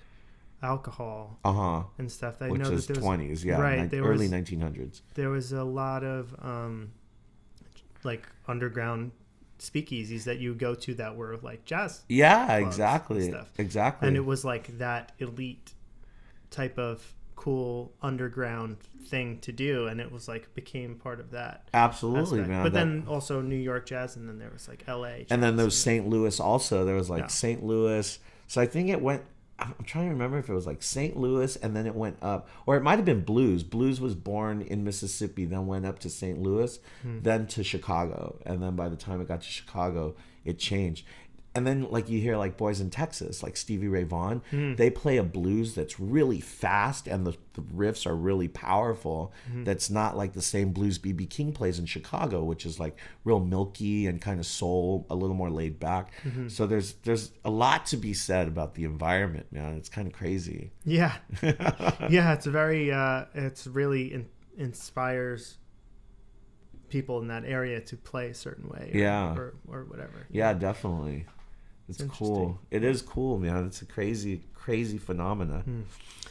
alcohol and stuff. I Which know is that there 20s, yeah, right. early 1900s. There was a lot of like underground speakeasies that you go to that were like jazz. Yeah, exactly, and stuff. exactly. And it was like that elite type of cool underground thing to do, and it was like became part of that. Absolutely, aspect. man. But then also New York jazz, and then there was like LA jazz, and then there was St. Louis also. There was like Yeah. St. Louis. So I think it went. I'm trying to remember if it was like St. Louis and then it went up, or it might have been blues. Blues was born in Mississippi, then went up to St. Louis, then to Chicago, and then by the time it got to Chicago, it changed. And then like you hear like boys in Texas, like Stevie Ray Vaughan, they play a blues that's really fast and the riffs are really powerful. That's not like the same blues B.B. King plays in Chicago, which is like real milky and kind of soul, a little more laid back. So there's a lot to be said about the environment, man. It's kind of crazy. Yeah, yeah. It's a very it's really inspires people in that area to play a certain way, or whatever. Yeah, definitely. It's cool. It is cool, man. It's a crazy phenomena.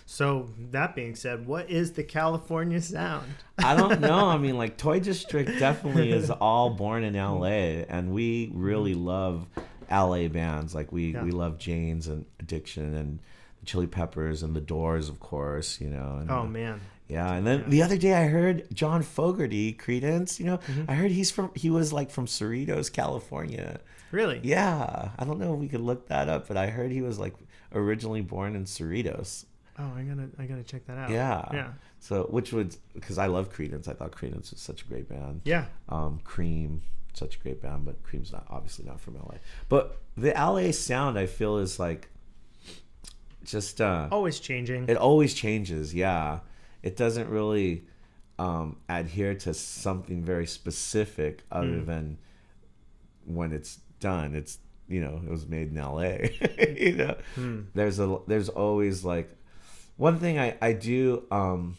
So that being said, what is the California sound? I don't know. I mean, like Toy District definitely is all born in LA, and we really love LA bands. Like we love Jane's and Addiction and the Chili Peppers and the Doors, of course. You know. And, oh man. Yeah, and then the other day I heard John Fogerty, Creedence. You know, I heard he was like from Cerritos, California. Really? Yeah, I don't know if we could look that up, but I heard he was like originally born in Cerritos. Oh, I gotta check that out. Yeah. So because I love Creedence. I thought Creedence was such a great band. Yeah. Cream, such a great band, but Cream's obviously not from LA. But the LA sound I feel is like just always changing. It always changes. Yeah, it doesn't really adhere to something very specific other than when it's done. It's, you know, it was made in LA. You know, there's always like one thing I do, and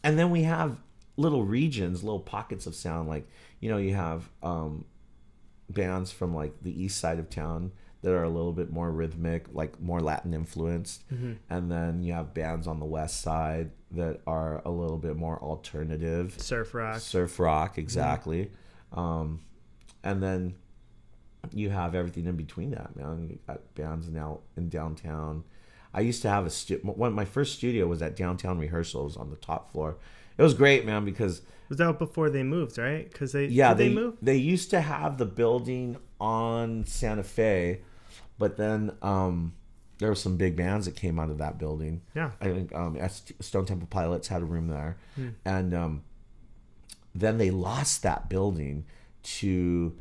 then we have little regions, little pockets of sound. Like, you know, you have bands from like the east side of town that are a little bit more rhythmic, like more Latin influenced, and then you have bands on the west side that are a little bit more alternative, surf rock, exactly. And then you have everything in between that, man. You got bands now in downtown. I used to have my first studio was at Downtown Rehearsals on the top floor. It was great, man, because was that before they moved, right? Because they move. They used to have the building on Santa Fe, but then there were some big bands that came out of that building. Yeah, I think Stone Temple Pilots had a room there, and then they lost that building to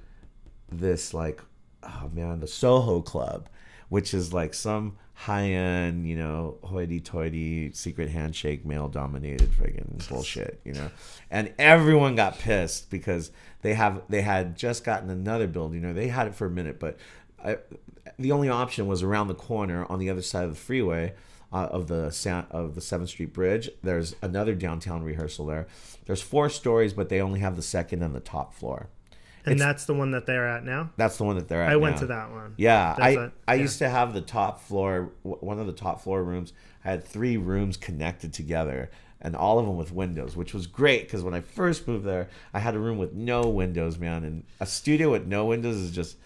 this like, oh man, the Soho Club, which is like some high-end, you know, hoity-toity secret handshake, male-dominated friggin' bullshit, you know. And everyone got pissed because they had just gotten another building, or they had it for a minute, but the only option was around the corner on the other side of the freeway of the 7th Street Bridge. There's another downtown rehearsal there. There's 4 stories, but they only have the second and the top floor. And that's the one that they're at now? That's the one that they're at now. I went to that one. Yeah. I used to have the top floor, one of the top floor rooms. I had 3 rooms connected together, and all of them with windows, which was great because when I first moved there, I had a room with no windows, man. And a studio with no windows is just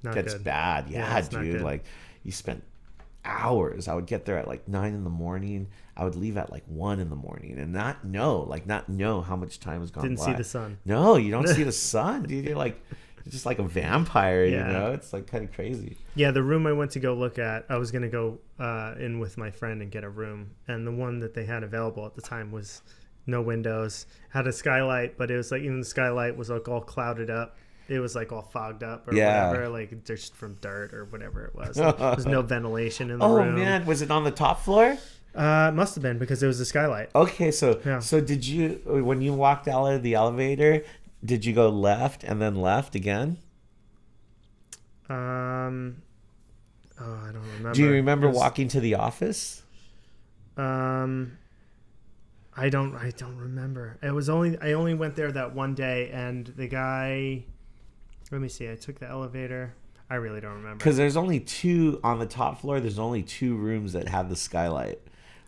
not gets good. Bad. Yeah, dude. Like, you spent hours. I would get there at like 9 in the morning. I would leave at like 1 in the morning and not know how much time has gone by. Didn't see the sun. No, you don't see the sun, dude. just like a vampire, Yeah. you know? It's like kind of crazy. Yeah, the room I went to go look at, I was going to go in with my friend and get a room. And the one that they had available at the time was no windows, had a skylight, but it was like even the skylight was like all clouded up. It was like all fogged up or whatever, like just from dirt or whatever it was. Like, there's no ventilation in the room. Oh, man. Was it on the top floor? Must have been because it was a skylight. Okay, so Yeah. so did you, when you walked out of the elevator, did you go left and then left again? Oh, I don't remember. Do you remember It was- walking to the office? I don't remember. I only went there that one day, and the guy, let me see, I took the elevator. I really don't remember. Because there's only two on the top floor. There's only two rooms that have the skylight.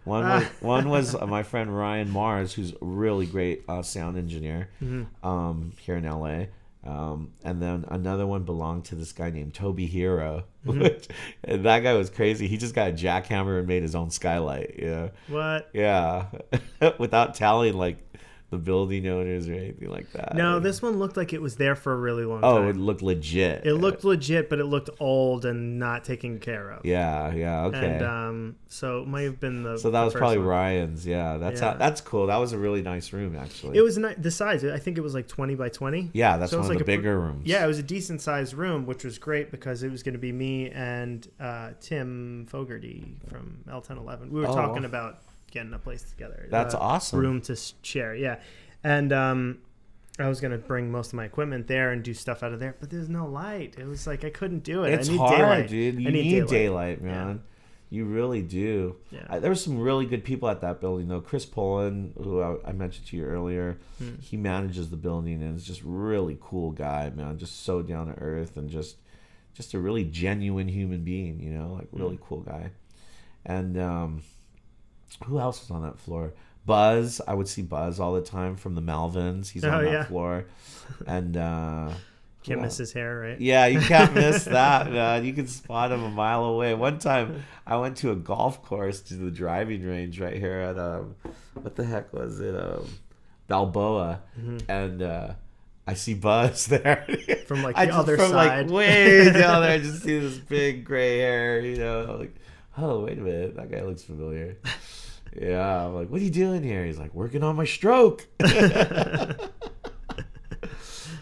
One was my friend Ryan Mars, who's a really great sound engineer here in LA. And then another one belonged to this guy named Toby Hero. And that guy was crazy. He just got a jackhammer and made his own skylight. Yeah. What? Yeah. Without telling like the building owners or anything like that. No, this one looked like it was there for a really long time. Oh, it looked legit. It looked legit, but it looked old and not taken care of. Yeah, okay. And so it might have been the. So that was the first probably one. Ryan's. Yeah, that's cool. That was a really nice room, actually. It was the size. I think it was like 20 by 20. Yeah, that's So it one was of like the a bigger rooms. Yeah, it was a decent sized room, which was great because it was going to be me and Tim Fogarty from L1011. We were talking about getting a place together. That's awesome. Room to share, yeah. And I was going to bring most of my equipment there and do stuff out of there, but there's no light. It was like I couldn't do it. It's I need hard, daylight. dude. You I need daylight, man. Yeah. You really do. Yeah. There were some really good people at that building, though. Chris Pullen, who I mentioned to you earlier, he manages the building and is just really cool guy, man. Just so down to earth and just a really genuine human being, you know, like really cool guy. And who else was on that floor? Buzz. I would see Buzz all the time from the Malvins. He's on that floor. And can't miss his hair, right? yeah, you can't miss that, man. You can spot him a mile away. One time I went to a golf course to the driving range right here at what the heck was it? Balboa. And I see Buzz there. From like the other side. Like way down there, I just see this big gray hair, you know, like, oh, wait a minute, that guy looks familiar. Yeah, I'm like, what are you doing here? He's like, working on my stroke.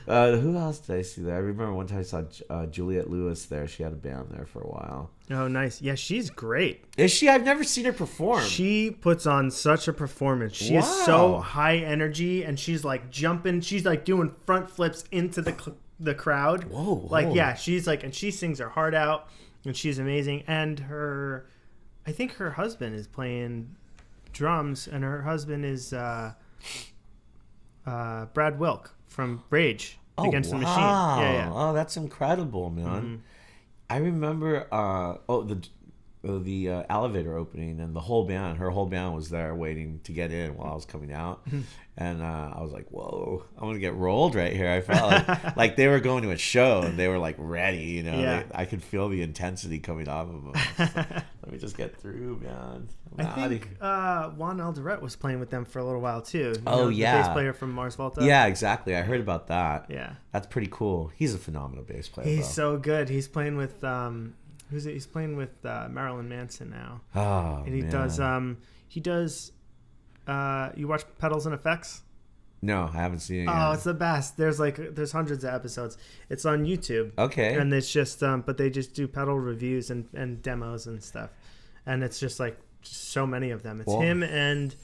Who else did I see there? I remember one time I saw Juliette Lewis there. She had a band there for a while. Oh, nice. Yeah, she's great. Is she? I've never seen her perform. She puts on such a performance. She is so high energy, and she's like jumping. She's like doing front flips into the crowd. Whoa. Like, yeah, she's like, and she sings her heart out, and she's amazing. And I think her husband is playing drums, and her husband is Brad Wilk from Rage Against the Machine. Yeah. Oh, that's incredible, man. I remember the elevator opening, and her whole band was there waiting to get in while I was coming out. And I was like, whoa, I'm going to get rolled right here. I felt like they were going to a show and they were like ready, you know. Yeah. I could feel the intensity coming off of them. Let me just get through, man. I think Juan Alderette was playing with them for a little while too. The bass player from Mars Volta. Yeah, exactly. I heard about that. Yeah, that's pretty cool. He's a phenomenal bass player. He's so good. He's playing with He's playing with Marilyn Manson now. Oh, and he does. You watch Pedals and Effects? No, I haven't seen it yet. Oh, it's the best. There's hundreds of episodes. It's on YouTube. Okay. And it's just but they just do pedal reviews and demos and stuff. And it's just like so many of them. It's him and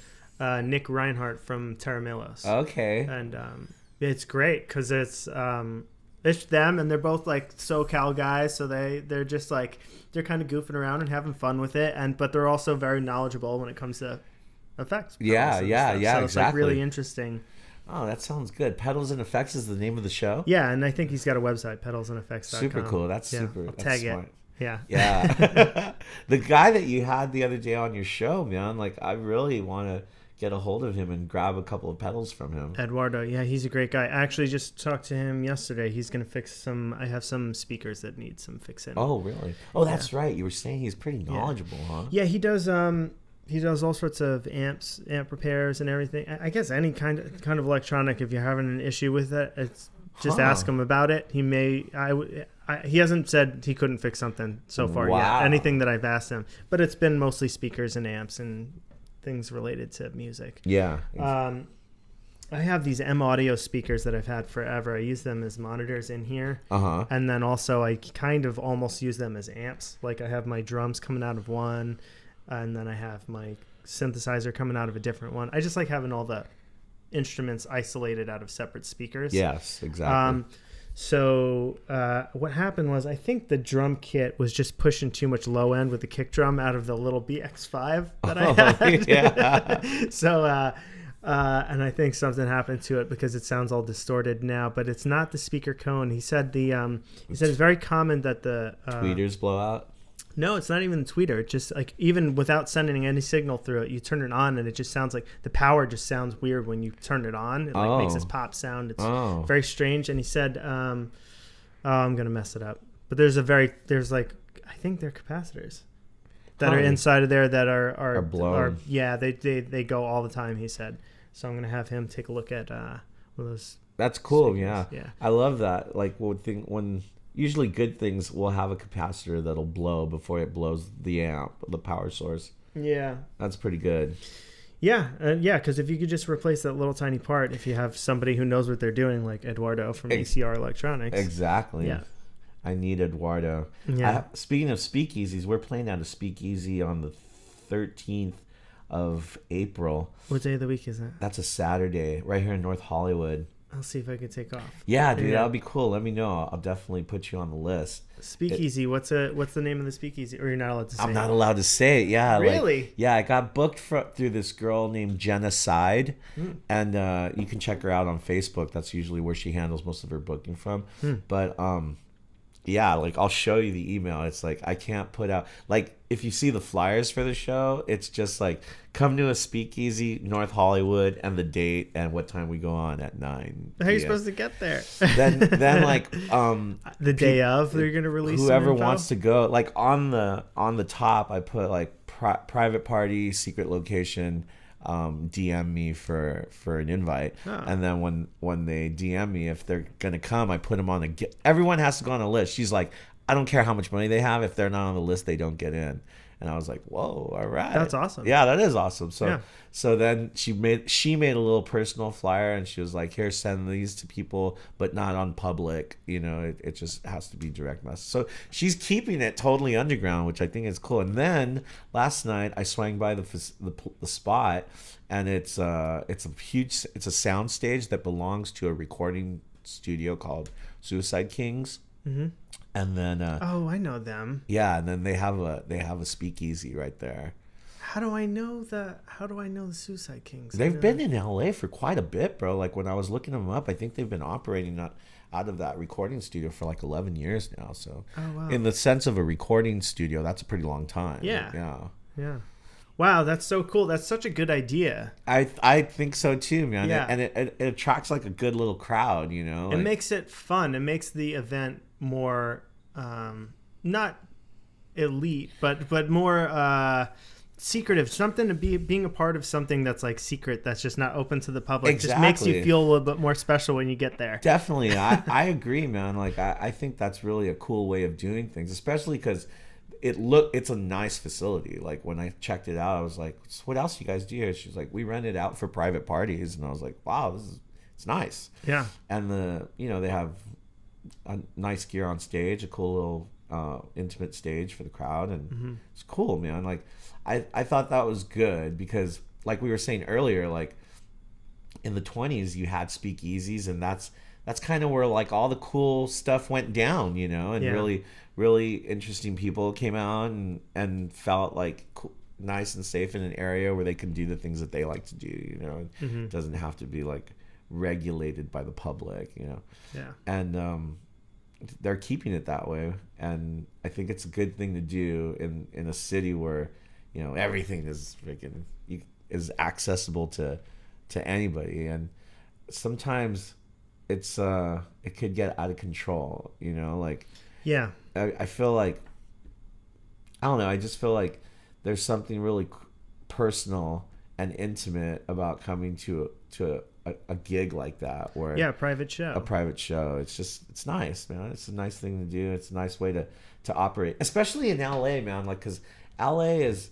Nick Reinhardt from Terra Milos. Okay. And it's great because it's them, and they're both like SoCal guys, so they're just like they're kind of goofing around and having fun with it, but they're also very knowledgeable when it comes to effects. Yeah, so exactly. It's like really interesting. Oh, that sounds good. Pedals and Effects is the name of the show? Yeah, and I think he's got a website, pedalsandeffects.com. Super cool. That's yeah, super. I'll that's tag smart. it. Yeah. Yeah. The guy that you had the other day on your show, man, like I really want to get a hold of him and grab a couple of pedals from him. Eduardo, yeah, he's a great guy. I actually just talked to him yesterday. He's going to fix I have some speakers that need some fixing. Oh, really? Oh, that's right. You were saying he's pretty knowledgeable, huh? Yeah, he does all sorts of amp repairs and everything. I guess any kind of electronic, if you're having an issue with it, it's Just ask him about it. He may. He hasn't said he couldn't fix something so far yet. Anything that I've asked him, but it's been mostly speakers and amps and things related to music. Yeah. I have these M Audio speakers that I've had forever. I use them as monitors in here. And then also I kind of almost use them as amps. Like I have my drums coming out of one, and then I have my synthesizer coming out of a different one. I just like having all the instruments isolated out of separate speakers. Yes, exactly. So what happened was I think the drum kit was just pushing too much low end with the kick drum out of the little BX5 that I had. Yeah. So... and I think something happened to it because it sounds all distorted now, but it's not the speaker cone. He said it's very common that the tweeters blow out. No, it's not even the tweeter. It's just like even without sending any signal through it, you turn it on and it just sounds like the power just sounds weird when you turn it on. It like makes this pop sound. It's very strange. And he said, I'm gonna mess it up. But there's like I think they're capacitors that are inside of there that are blown. They go all the time, he said. So I'm gonna have him take a look at one of those. That's cool. Speakers. Yeah, I love that. Like when usually good things will have a capacitor that'll blow before it blows the amp, the power source. Yeah, that's pretty good. Yeah, because if you could just replace that little tiny part, if you have somebody who knows what they're doing, like Eduardo from ACR Electronics. Exactly. Yeah. I need Eduardo. Yeah. Speaking of speakeasies, we're playing at a speakeasy on the 13th of April. What day of the week is that? That's a Saturday, right here in North Hollywood. I'll see if I can take off. Yeah, dude, that'll be cool. Let me know. I'll definitely put you on the list. Speakeasy. What's the name of the speakeasy? Or you're not allowed to say? I'm not allowed to say it. Yeah. Really? I got booked through this girl named Genocide, and you can check her out on Facebook. That's usually where she handles most of her booking from. But yeah, like I'll show you the email. It's like I can't put out, like if you see the flyers for the show, it's just like come to a speakeasy, North Hollywood, and the date and what time we go on at 9. How are you supposed to get there? Then like the day of they're gonna release. Whoever wants to go, like on the top, I put like private party, secret location. DM me for an invite, and then when they DM me if they're gonna come, I put them on everyone has to go on a list. She's like, I don't care how much money they have, if they're not on the list they don't get in. And I was like, whoa, all right, that's awesome. Yeah, that is awesome. So then she made a little personal flyer, and she was like, here, send these to people, but not on public, it just has to be direct message. So she's keeping it totally underground, which I think is cool. And then last night I swung by the spot, and it's a sound stage that belongs to a recording studio called Suicide Kings. And then I know them. Yeah, and then they have a speakeasy right there. How do I know the Suicide Kings? They've been in LA for quite a bit, bro. Like when I was looking them up, I think they've been operating out of that recording studio for like 11 years now. So in the sense of a recording studio, that's a pretty long time. Yeah. Wow, that's so cool. That's such a good idea. I think so too, man. Yeah. And it attracts like a good little crowd, It makes it fun. It makes the event more not elite, but more secretive. Something to being a part of something that's like secret, that's just not open to the public. Exactly. Just makes you feel a little bit more special when you get there. Definitely. I agree, man. Like I think that's really a cool way of doing things, especially because it's a nice facility. Like when I checked it out, I was like, what else do you guys do here? She's like, we rent it out for private parties. And I was like, wow, it's nice. Yeah. And they have a nice gear on stage, a cool little intimate stage for the crowd, and it's cool, man. Like I thought that was good because like we were saying earlier, like in the 20s you had speakeasies, and that's kind of where like all the cool stuff went down, and really, really interesting people came out and felt like nice and safe in an area where they can do the things that they like to do, It doesn't have to be like regulated by the public, Yeah. And they're keeping it that way, and I think it's a good thing to do in a city where everything is freaking is accessible to anybody, and sometimes it's it could get out of control, like yeah. I feel like I don't know, I just feel like there's something really personal and intimate about coming to a gig like that, where Yeah, a private show. a private show. It's nice, man. It's a nice thing to do. It's a nice way to operate, especially in LA, man. Like, because LA is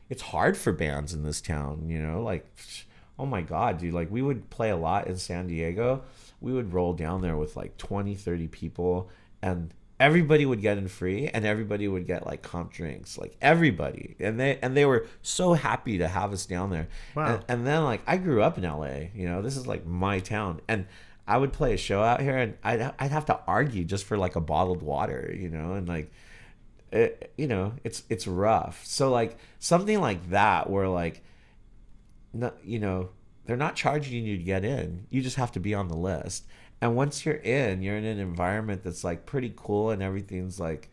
it's hard for bands in this town, you know. Like, oh my god, dude. Like, we would play a lot in San Diego. We would roll down there with like 20, 30 people, and everybody would get in free, and everybody would get like comp drinks, like everybody, and they were so happy to have us down there. Wow. And then, like, I grew up in LA, you know, this is like my town, and I would play a show out here, and I'd have to argue just for like a bottled water, you know, and like, you know, it's rough. So like something like that, where like, no, you know, they're not charging you to get in, you just have to be on the list. And once you're in an environment that's like pretty cool, and everything's like,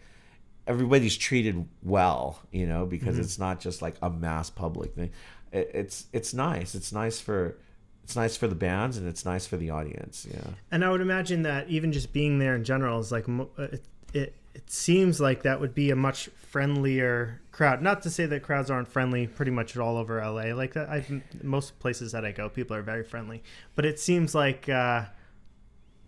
everybody's treated well, you know, because it's not just like a mass public thing. It's nice. It's nice for the bands, and it's nice for the audience. Yeah. And I would imagine that even just being there in general is like, it seems like that would be a much friendlier crowd. Not to say that crowds aren't friendly pretty much all over LA. Like that, most places that I go, people are very friendly. But it seems like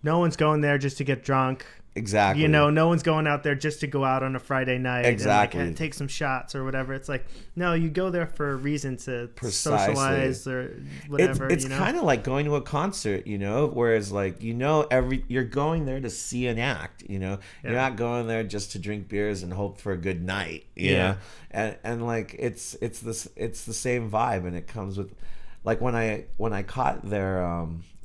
no one's going there just to get drunk. Exactly. You know, no one's going out there just to go out on a Friday night Exactly. and like, take some shots or whatever. It's like, no, you go there for a reason to Precisely. socialize or whatever. It's you know? kind of like going to a concert, you know, whereas like, you know, you're going there to see an act, you know. You're not going there just to drink beers and hope for a good night, you know. And like it's the same vibe, and it comes with, like, when I caught their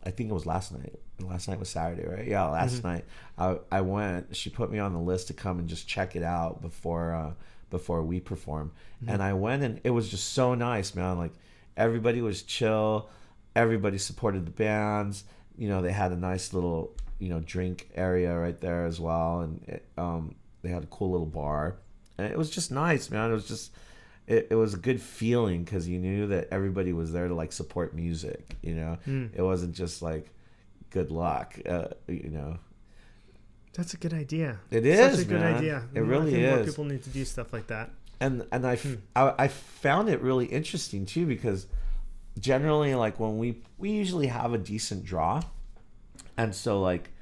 I think it was last night. Last night was Saturday, right? Yeah, last night I went. She put me on the list to come and just check it out before we perform. And I went, and it was just so nice, man. Like, everybody was chill. Everybody supported the bands. You know, they had a nice little, you know, drink area right there as well, and they had a cool little bar, and it was just nice, man. It was just. It was a good feeling, because you knew that everybody was there to like support music, you know. It wasn't just like good luck, you know. That's a good idea. It is, such a good man. idea. It really I think is. More people need to do stuff like that. And I found it really interesting too, because generally, like, when we usually have a decent draw, and so like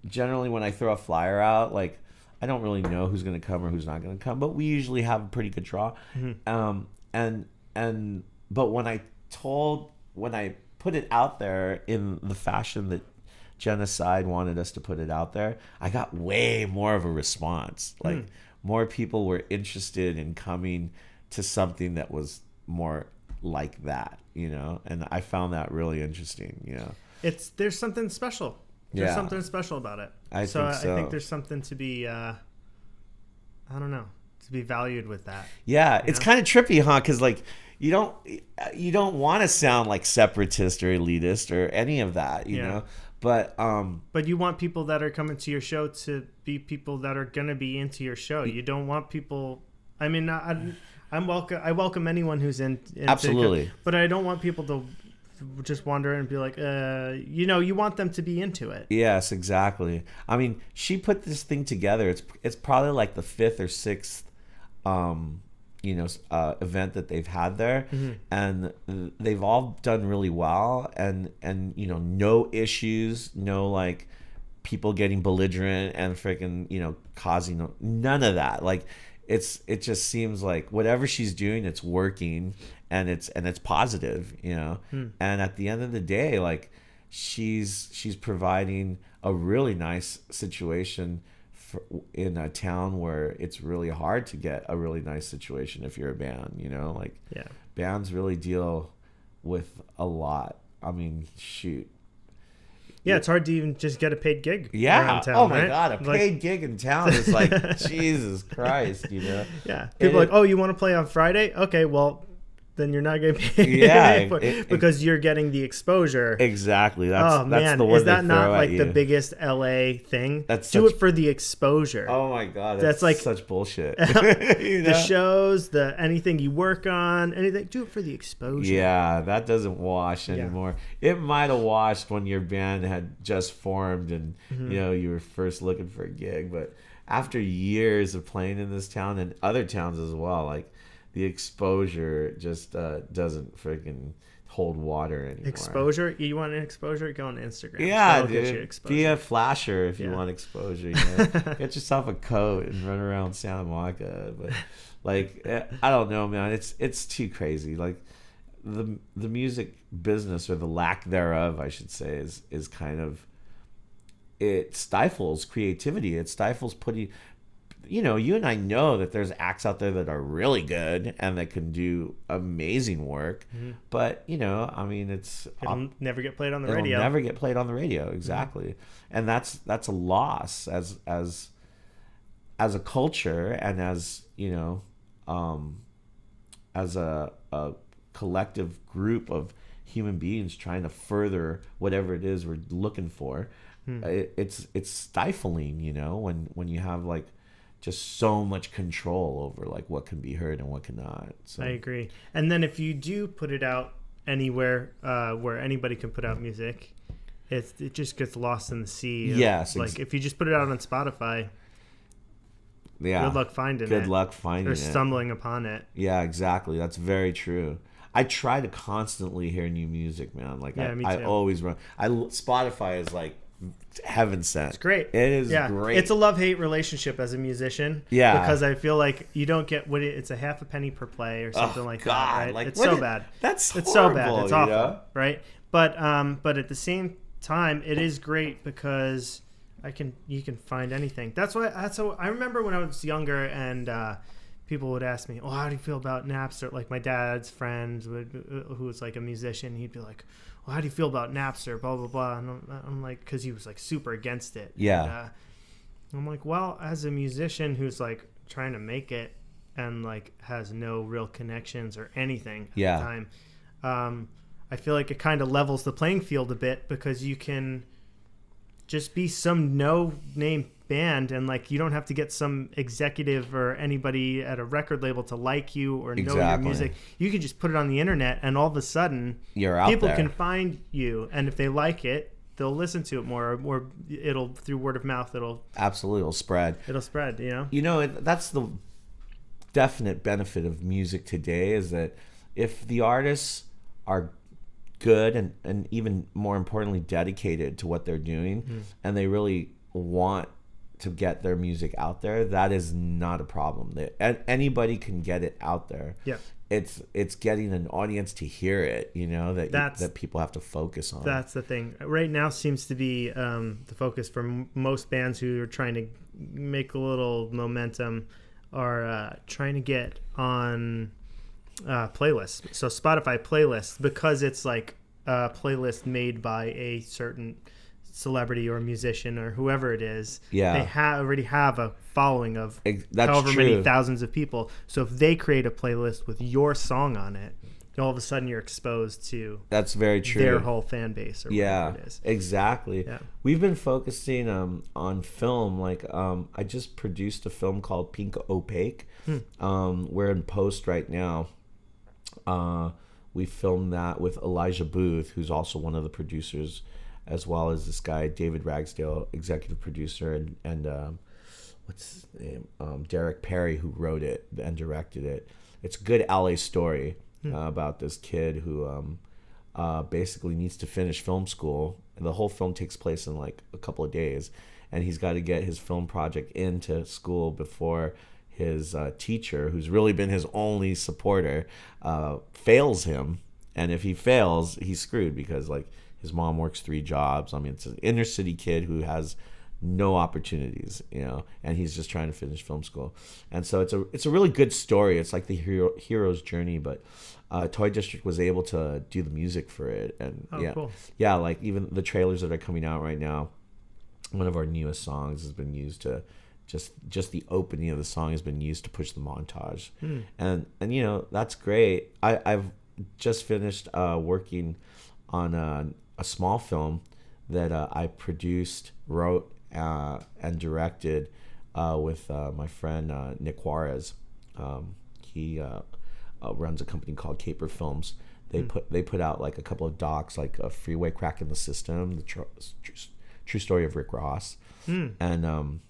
generally when I throw a flyer out, like, I don't really know who's going to come or who's not going to come, but we usually have a pretty good draw. But when I put it out there in the fashion that Genocide wanted us to put it out there, I got way more of a response. Like, more people were interested in coming to something that was more like that, you know? And I found that really interesting, you know? There's something special. There's something special about it. I think there's something to be, I don't know, to be valued with that. Yeah, it's kind of trippy, huh? Because like you don't want to sound like separatist or elitist or any of that, you know. But you want people that are coming to your show to be people that are gonna be into your show. You don't want people. I mean, I welcome anyone who's into absolutely, but I don't want people to just wander in and be like, you know, you want them to be into it. Yes, exactly. I mean, she put this thing together. It's probably like the 5th or 6th, you know, event that they've had there, and they've all done really well, and you know, no issues, no like people getting belligerent and freaking, you know, causing none of that. Like, it just seems like whatever she's doing, it's working. And it's positive, you know. And at the end of the day, like, she's providing a really nice situation in a town where it's really hard to get a really nice situation if you're a band, you know. Like, bands really deal with a lot. I mean, shoot. Yeah, it's hard to even just get a paid gig. Yeah. Around town, oh my right? God, a paid gig in town is like Jesus Christ, you know. Yeah. People are like, oh, you want to play on Friday? Okay, well, then you're not going to be because you're getting the exposure. Exactly. That's man, the word is that they not throw like at the you. biggest LA thing? Do it for the exposure. Oh my God, that's like such bullshit. You know? The shows, anything you work on, anything, do it for the exposure. Yeah, that doesn't wash anymore. It might have washed when your band had just formed and you know, you were first looking for a gig, but after years of playing in this town and other towns as well, like, the exposure just doesn't hold water anymore. Exposure? You want an exposure? Go on Instagram. Yeah, That'll get you dude. exposure. Be a flasher if you Yeah. want exposure. You know? Get yourself a coat and run around Santa Monica. But like, I don't know, man. It's too crazy. Like the music business, or the lack thereof, I should say, is kind of, it stifles creativity. It stifles putting. You know, you and I know that there's acts out there that are really good and that can do amazing work, but you know, I mean, It'll never get played on the it'll radio. never get played on the radio, exactly, and that's a loss as a culture, and as you know, as a collective group of human beings trying to further whatever it is we're looking for. It's stifling, you know, when you have like just so much control over like what can be heard and what cannot. So I agree. And then if you do put it out anywhere where anybody can put out music, it just gets lost in the sea. Yes, Like if you just put it out on Spotify, yeah, good luck finding it. Good luck finding or it. stumbling upon it. Yeah, exactly. That's very true. I try to constantly hear new music, man. Like Yeah, me I too. always run. Spotify is like heaven sent. It's great. It is Yeah. great. It's a love-hate relationship as a musician. Yeah. Because I feel like you don't get it's a half a penny per play or something like that. Right? Like, It's so bad. That's It's so bad. horrible, It's you awful. know? Right? But at the same time, it is great because you can find anything. That's I remember when I was younger and people would ask me, "Oh, how do you feel about Napster?" Like my dad's friend who was like a musician, he'd be like, "Well, how do you feel about Napster?" Blah blah blah. And I'm like, because he was like super against it. Yeah. And, I'm like, well, as a musician who's like trying to make it and like has no real connections or anything at the time, I feel like it kind of levels the playing field a bit because you can just be some no-name band and like you don't have to get some executive or anybody at a record label to like you or know your music. You can just put it on the internet and all of a sudden you're out people there. can find you, and if they like it, they'll listen to it more, or it'll through word of mouth it'll spread. It'll spread, you know. You know, that's the definite benefit of music today, is that if the artists are good and even more importantly dedicated to what they're doing, and they really want to get their music out there, that is not a problem. Anybody can get it out there. Yeah. It's getting an audience to hear it, you know, that people have to focus on. That's the thing. Right now seems to be the focus for most bands who are trying to make a little momentum are trying to get on playlists. So Spotify playlists, because it's like a playlist made by a certain celebrity or musician or whoever it is. Yeah. They already have a following of That's however true. many thousands of people. So if they create a playlist with your song on it, all of a sudden you're exposed to That's very true. their whole fan base or whatever it is. Exactly. Yeah. We've been focusing on film. Like I just produced a film called Pink Opaque. We're in post right now. We filmed that with Elijah Booth, who's also one of the producers, as well as this guy David Ragsdale, executive producer, and what's his name, Derek Perry, who wrote it and directed it. It's a good LA story about this kid who basically needs to finish film school. And the whole film takes place in like a couple of days, and he's got to get his film project into school before his teacher, who's really been his only supporter, fails him. And if he fails, he's screwed, because like his mom works 3 jobs. I mean, it's an inner city kid who has no opportunities, you know, and he's just trying to finish film school. And so it's a really good story. It's like the hero's journey, but Toy District was able to do the music for it. And Cool. Yeah, like even the trailers that are coming out right now, one of our newest songs has been used to just the opening of the song has been used to push the montage. And you know, that's great. I've just finished working on a small film that I produced, wrote, and directed with my friend Nick Juarez. He runs a company called Caper Films. They put out like a couple of docs, like a Freeway Crack in the System, the true story of Rick Ross, and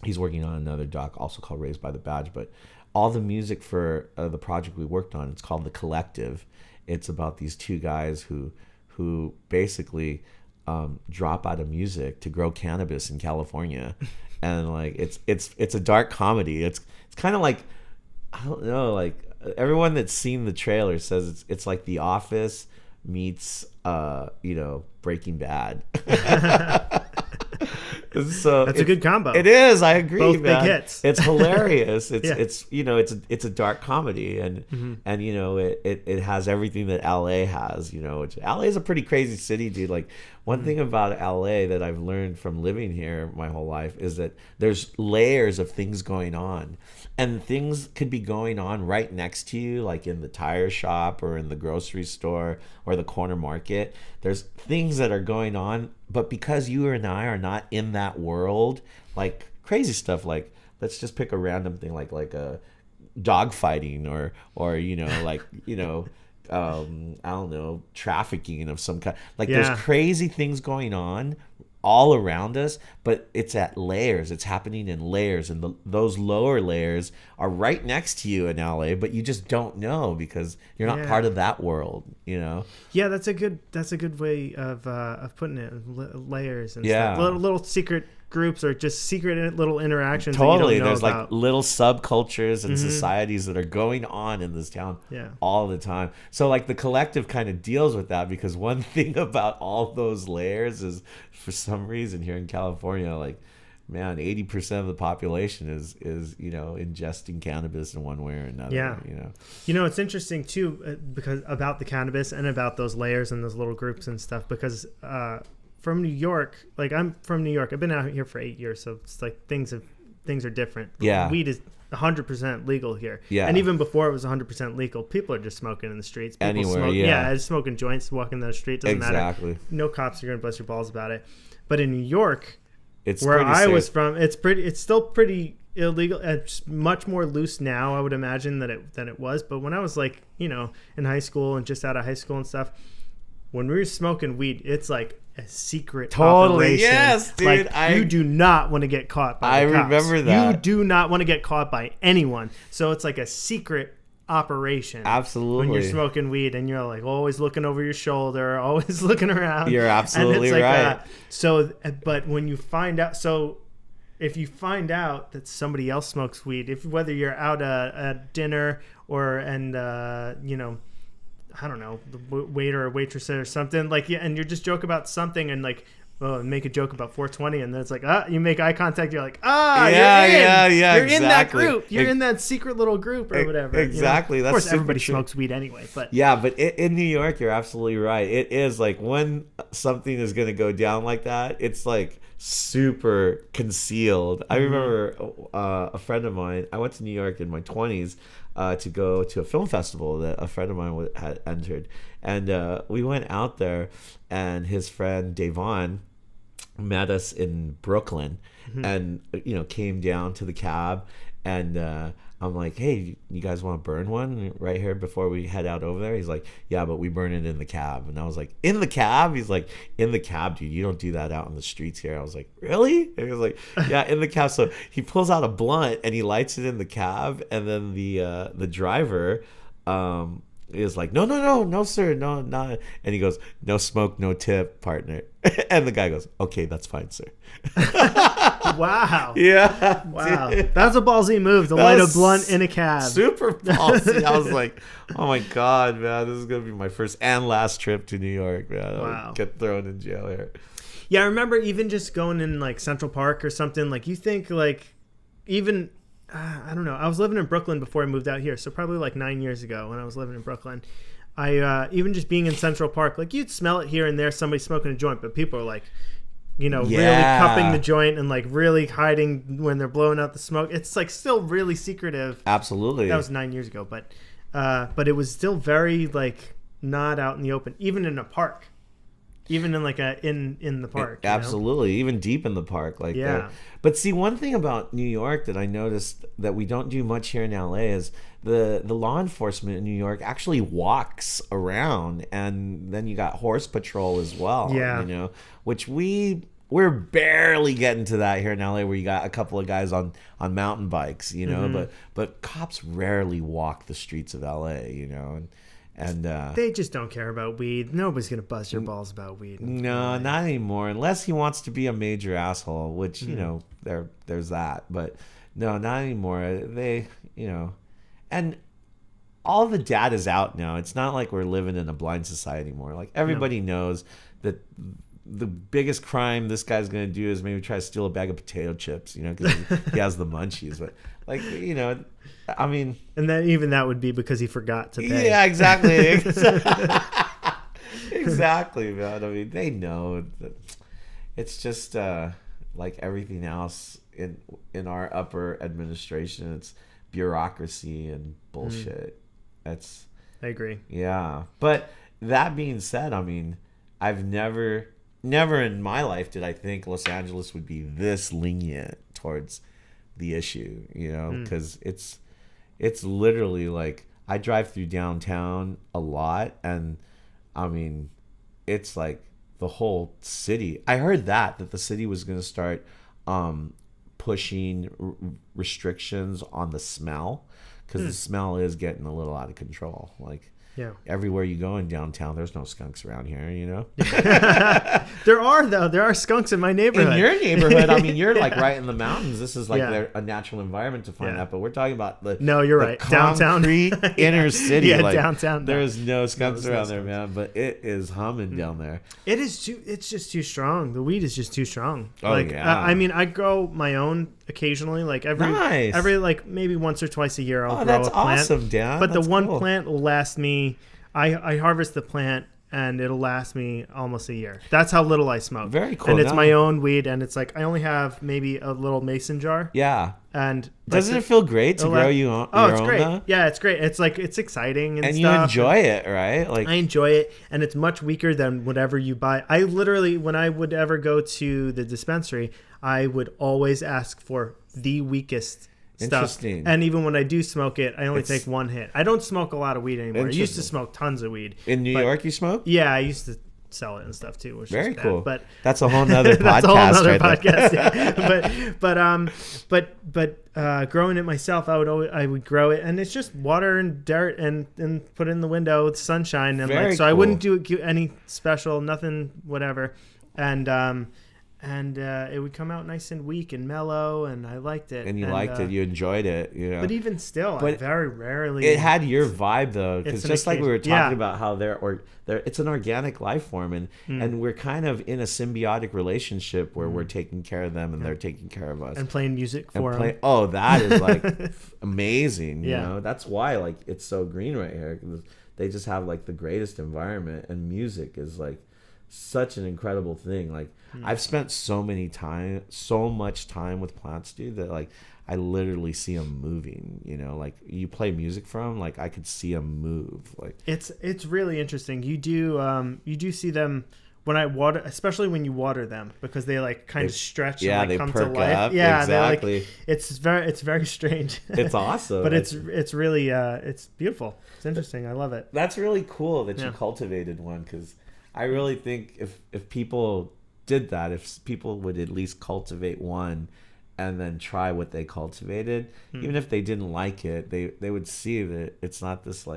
he's working on another doc also called Raised by the Badge. But all the music for the project we worked on, it's called The Collective. it's about these two guys who basically drop out of music to grow cannabis in California. And like it's a dark comedy. It's kind of like, I don't know, like everyone that's seen the trailer says it's like The Office meets Breaking Bad. So that's a good combo. It is. I agree. Both man. big hits. It's hilarious. It's Yeah. it's a dark comedy, and it has everything that LA has. Which LA is a pretty crazy city, dude. Like one thing about LA that I've learned from living here my whole life is that there's layers of things going on, and things could be going on right next to you, like in the tire shop or in the grocery store or the corner market. There's things that are going on, but because you and I are not in that world, like crazy stuff, like let's just pick a random thing like a dog fighting or I don't know, trafficking of some kind. Like there's crazy things going on all around us, but it's at layers. It's happening in layers, and those lower layers are right next to you in LA, but you just don't know because you're not part of that world. Yeah, that's a good way of putting it. Layers and stuff. Little secret groups or just secret little interactions. Totally, that you don't know there's about. like little subcultures and societies that are going on in this town all the time. So like the collective kind of deals with that, because one thing about all those layers is, for some reason here in California, like, man, 80% of the population is ingesting cannabis in one way or another. It's interesting too, because about the cannabis and about those layers and those little groups and stuff, because from New York, like I'm from New York, I've been out here for 8 years, so it's like things are different. Weed is 100% legal here. And even before it was 100% legal, people are just smoking in the streets. People Anywhere, smoking joints, walking down the street, doesn't matter. No cops are going to bust your balls about it. But in New York, where I was from, it's still pretty illegal. It's much more loose now, I would imagine, than it was. But when I was like, in high school and just out of high school and stuff, when we were smoking weed, it's like a secret operation. Yes, dude. Like, you do not want to get caught by the cops. I remember that. You do not want to get caught by anyone. So it's like a secret operation. Absolutely. When you're smoking weed and you're like always looking over your shoulder, always looking around. You're absolutely right. But when you find out, if you find out that somebody else smokes weed, whether you're out at dinner I don't know, the waiter or waitress or something, like, and you just joke about something and like, make a joke about 420, and then it's like, you make eye contact, you're like, you're in that group, you're in that secret little group or whatever. Exactly. Of course, everybody smokes weed anyway, but but in New York, you're absolutely right. It is like when something is going to go down like that, it's like super concealed. I remember a friend of mine, I went to New York in my 20s to go to a film festival that a friend of mine had entered, and we went out there, and his friend Davon met us in Brooklyn, and came down to the cab, and I'm like, hey, you guys want to burn one right here before we head out over there? He's like, yeah, but we burn it in the cab. And I was like, in the cab? He's like, in the cab, dude. You don't do that out in the streets here. I was like, really? And he was like, yeah, in the cab. So he pulls out a blunt and he lights it in the cab. And then the driver is like, no, sir, no, not. And he goes, no smoke, no tip, partner. And the guy goes, okay, that's fine, sir. Wow. Yeah. Wow. That's a ballsy move to light a blunt in a cab. Super ballsy. I was like, oh my God, man, this is going to be my first and last trip to New York, man. I'll get thrown in jail here. Yeah, I remember even just going in like Central Park or something, like you think like even, I don't know. I was living in Brooklyn before I moved out here. So probably like 9 years ago when I was living in Brooklyn, I even just being in Central Park, like you'd smell it here and there, somebody smoking a joint, but people are like, really cupping the joint and like really hiding when they're blowing out the smoke. It's like still really secretive. Absolutely. That was 9 years ago, but it was still very like not out in the open, even in a park. Even in like in the park. Absolutely. Even deep in the park. Like But see, one thing about New York that I noticed that we don't do much here in LA is the law enforcement in New York actually walks around, and then you got horse patrol as well. Yeah. Which we're barely getting to that here in LA, where you got a couple of guys on mountain bikes, but cops rarely walk the streets of LA, And they just don't care about weed. Nobody's gonna bust your balls about weed. no, not anymore, unless he wants to be a major asshole, which you know there's that. But no, not anymore. They, you know, and all the data's out now. It's not like we're living in a blind society anymore. Like everybody knows that the biggest crime this guy's gonna do is maybe try to steal a bag of potato chips, you know, because he has the munchies. But like, you know, I mean, and then even that would be because he forgot to pay. yeah, exactly. Exactly, man. I mean, they know that it's just like everything else in our upper administration. It's bureaucracy and bullshit. That's I agree. Yeah, but that being said, I mean, I've never in my life did I think Los Angeles would be this lenient towards the issue, you know, because it's literally like I drive through downtown a lot, and I mean, it's like the whole city. I heard that the city was going to start pushing restrictions on the smell, because the smell is getting a little out of control. Like, yeah, everywhere you go in downtown, there's no skunks around here, you know? There are, though. There are skunks in my neighborhood. In your neighborhood, I mean, you're like right in the mountains. This is like Yeah. a natural environment to find that. But we're talking about the No, you're right. Downtown. inner city. Yeah, like, downtown. There is no skunks No, around there's there, no man. But it is humming down there. It is too. It's just too strong. The weed is just too strong. Oh, like, yeah. I mean, I grow my own occasionally. Like Nice. every like maybe once or twice a year, I'll grow That's a plant. awesome, Dan. But That's the one cool. plant will last me. I harvest the plant and it'll last me almost a year. That's how little I smoke. Very cool. And it's No. my own weed, and it's like I only have maybe a little mason jar. Yeah. And Doesn't it feel great to grow your own? It's great. Though? Yeah, it's great. It's like it's exciting and you stuff. enjoy it, right? Like I enjoy it, and it's much weaker than whatever you buy. I literally, when I would ever go to the dispensary, I would always ask for the weakest stuff. Interesting. And even when I do smoke it, I only take one hit. I don't smoke a lot of weed anymore. I used to Interesting. smoke tons of weed. in New York, you smoke? Yeah, I used to sell it and stuff too, which Very is bad. cool. But that's a whole nother podcast. that's a whole nother right there. podcast. Yeah. But growing it myself, I would grow it, and it's just water and dirt and put it in the window with sunshine, and Very so I cool. wouldn't do any special, nothing, whatever, and it would come out nice and weak and mellow, and I liked it. And you liked it, you enjoyed it, you know. But even still, I But very rarely. it had your vibe though, because It's an just like we were talking occasion- about how they're it's an organic life form, and we're kind of in a symbiotic relationship where we're taking care of them and they're taking care of us. and playing music for them. Oh, that is like amazing. You Yeah. know, that's why like it's so green right here, 'cause they just have like the greatest environment, and music is like such an incredible thing. Like I've spent so much time with plants, dude, that like I literally see them moving. You know, like you play music for them, like I could see them move. Like It's really interesting. You do see them when I water, especially when you water them, because they like kind of stretch yeah, and they like come perk to life. up. Yeah, Exactly. They're like, it's very strange. It's awesome. But it's really it's beautiful. It's interesting. I love it. That's really cool that you Yeah. cultivated one, because I really think if people did that, if people would at least cultivate one and then try what they cultivated, even if they didn't like it, they would see that it's not this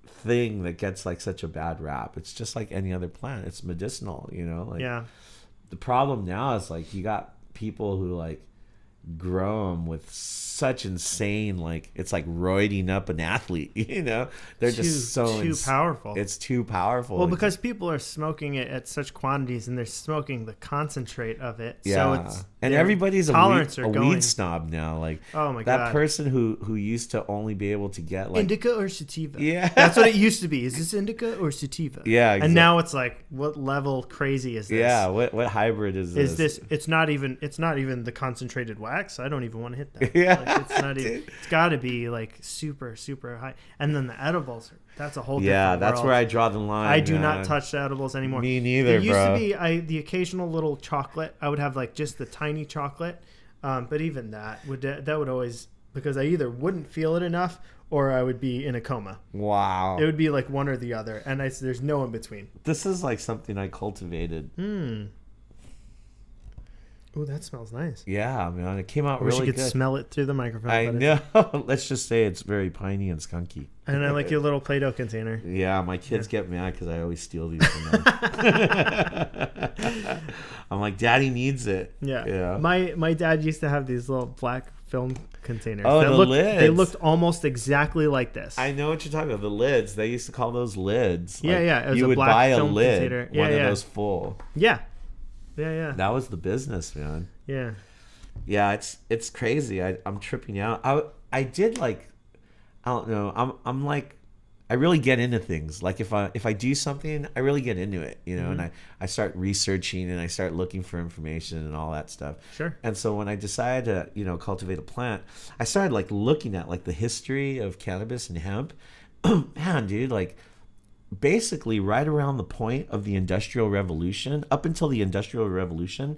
thing that gets like such a bad rap. It's just like any other plant. It's medicinal, you know? Like Yeah. the problem now is like you got people who like grow them with such insane, like it's like roiding up an athlete, you know? They're just so too powerful. It's too powerful. Well, because people are smoking it at such quantities, and they're smoking the concentrate of it. yeah, So it's and their everybody's a tolerance weed, are a going. weed snob now. Like Oh my that God. person who used to only be able to get like indica or sativa. Yeah. That's what it used to be. Is this indica or sativa? Yeah, And now it's like, what level crazy is this? yeah, what hybrid is this? Is this? It's not even the concentrated wax. I don't even want to hit that. Yeah, Like, it's not even. dude. It's got to be like super super high. And then the edibles. That's a whole. Yeah, different that's world. where I draw the line. I do man. not touch the edibles anymore. Me neither, There used bro. to be the occasional little chocolate. I would have like just the tiny chocolate, but even that would always, because I either wouldn't feel it enough or I would be in a coma. Wow. It would be like one or the other, and there's no in between. This is like something I cultivated. Oh, that smells nice. Yeah, man, it came out I wish really you could good. smell it through the microphone. I but know. Let's just say it's very piney and skunky. And I like your little Play-Doh container. Yeah, my kids get mad because I always steal these from them. I'm like, Daddy needs it. Yeah. My dad used to have these little black film containers. Oh, the lids. They looked almost exactly like this. I know what you're talking about. The lids. They used to call those lids. Yeah, like, yeah. It was you a would black buy a film lid, container. one of those full. Yeah. Yeah. That was the business, man. Yeah. Yeah, it's crazy. I'm tripping out. I did like, I don't know. I'm like, I really get into things. Like if I do something, I really get into it, you know, and I start researching and I start looking for information and all that stuff. Sure. And so when I decided to, you know, cultivate a plant, I started like looking at like the history of cannabis and hemp. Man, dude, like basically right around the point of the Industrial Revolution, up until the Industrial Revolution,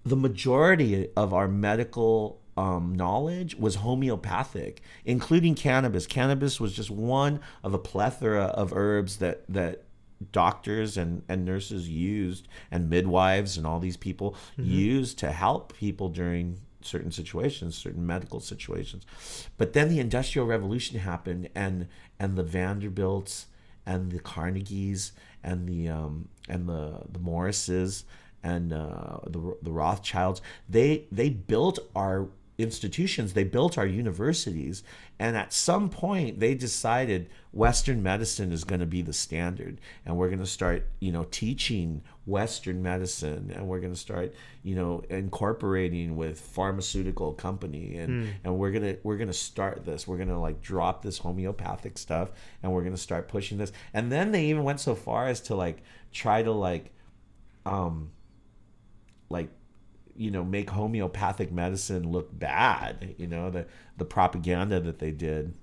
the majority of our medical knowledge was homeopathic, including cannabis. Cannabis was just one of a plethora of herbs that doctors and nurses used, and midwives and all these people used to help people during certain situations, certain medical situations. But then the Industrial Revolution happened, and the Vanderbilts and the Carnegies and the Morrises and the Rothschilds, they built our institutions, they built our universities, and at some point they decided Western medicine is going to be the standard, and we're going to start, you know, teaching Western medicine, and we're going to start, you know, incorporating with pharmaceutical company, and we're going to start this. We're going to like drop this homeopathic stuff, and we're going to start pushing this. And then they even went so far as to like try to like you know, make homeopathic medicine look bad. You know, the propaganda that they did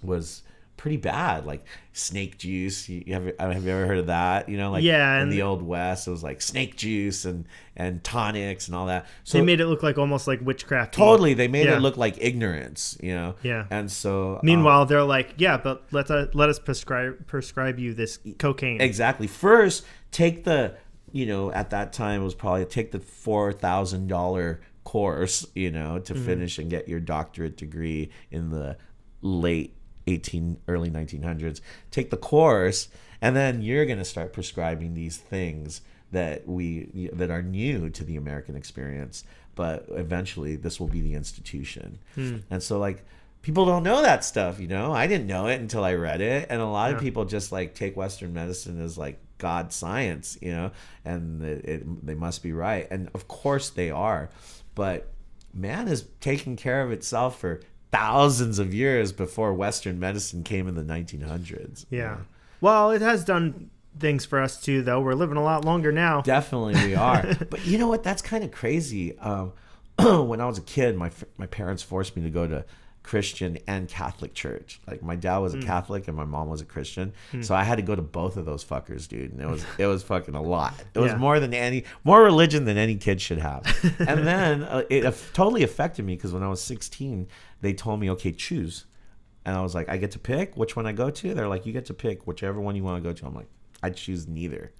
was pretty bad. Like snake juice. Have you ever heard of that? You know, like in the Old West, it was like snake juice and tonics and all that. So they made it look like almost like witchcraft. Totally, they made it look like ignorance. You know. Yeah. And so meanwhile, they're like, yeah, but let us prescribe you this cocaine. Exactly. First, take the, you know, at that time it was probably take the $4,000 course, you know, to finish and get your doctorate degree in the late early 1900s. Take the course, and then you're going to start prescribing these things that are new to the American experience, but eventually this will be the institution. And so like people don't know that stuff, you know. I didn't know it until I read it, and a lot of people just like take Western medicine as like God science, you know, and they must be right, and of course they are, but man is taking care of itself for thousands of years before Western medicine came in the 1900s. Yeah. Well, it has done things for us too, though. We're living a lot longer now. Definitely we are. But you know what? That's kind of crazy. When I was a kid, my parents forced me to go to Christian and Catholic church. Like my dad was a Catholic and my mom was a Christian, so I had to go to both of those fuckers, dude. And it was fucking a lot. It was more religion than any kid should have. And then it totally affected me, because when I was 16, they told me, okay, choose. And I was like, I get to pick which one I go to? They're like, you get to pick whichever one you want to go to. I'm like, I choose neither.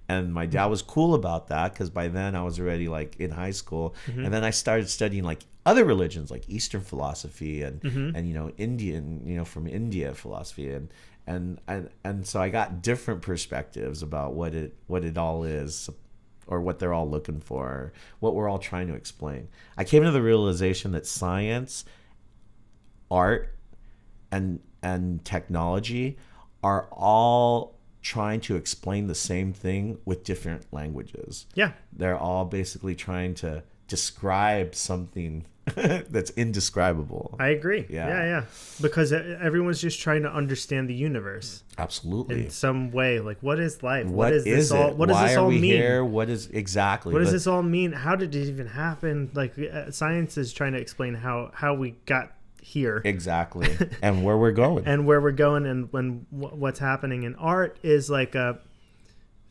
And my dad was cool about that, because by then I was already like in high school. And then I started studying like other religions, like Eastern philosophy and you know, Indian, you know, from India philosophy, and so I got different perspectives about what it all is, or what they're all looking for, or what we're all trying to explain. I came to the realization that science, art, and technology are all trying to explain the same thing with different languages. Yeah. They're all basically trying to describe something that's indescribable. I agree. Yeah. Because everyone's just trying to understand the universe. Absolutely. In some way. Like, what is life? What is this all? What does this all mean? Here? What is exactly? What does this all mean? How did it even happen? Like, science is trying to explain how we got here. Exactly. And where we're going. And where we're going, and what's happening. And art is like a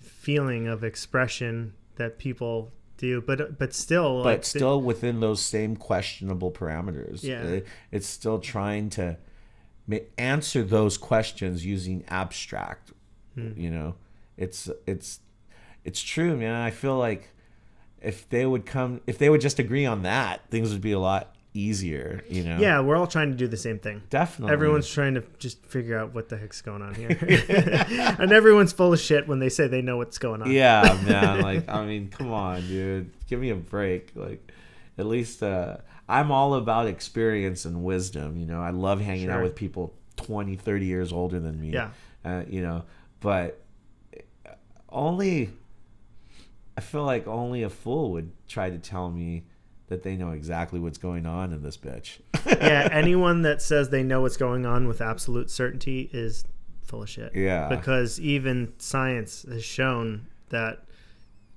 feeling of expression that people do, but still within those same questionable parameters. Yeah. It's still trying to answer those questions using abstract. You know, it's true, man. I feel like if they would just agree on that, things would be a lot easier, you know? Yeah, we're all trying to do the same thing. Definitely. Everyone's trying to just figure out what the heck's going on here. And everyone's full of shit when they say they know what's going on. Yeah, man. Like, I mean, come on, dude. Give me a break. Like, at least I'm all about experience and wisdom, you know? I love hanging out with people 20, 30 years older than me. Yeah. You know, but I feel like only a fool would try to tell me that they know exactly what's going on in this bitch. Yeah, anyone that says they know what's going on with absolute certainty is full of shit. Yeah. Because even science has shown that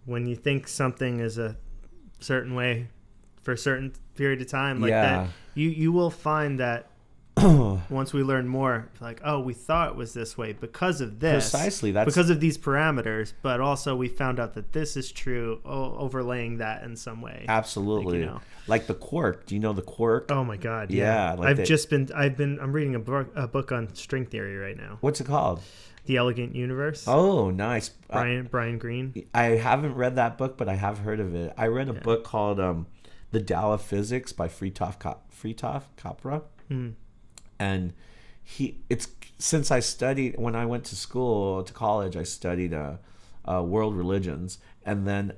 when you think something is a certain way for a certain period of time, like that, you will find that once we learn more, like, oh, we thought it was this way because of this. Precisely. That's because of these parameters, but also we found out that this is true, overlaying that in some way. Absolutely. Like, you know. Like the quark. Do you know the quark? Oh my God. Yeah. Like I'm reading a book on string theory right now. What's it called? The Elegant Universe. Oh, nice. Brian Greene. I haven't read that book, but I have heard of it. I read a book called The Tao of Physics by Fritjof Capra. And since I studied, when I went to college, I studied world religions. And then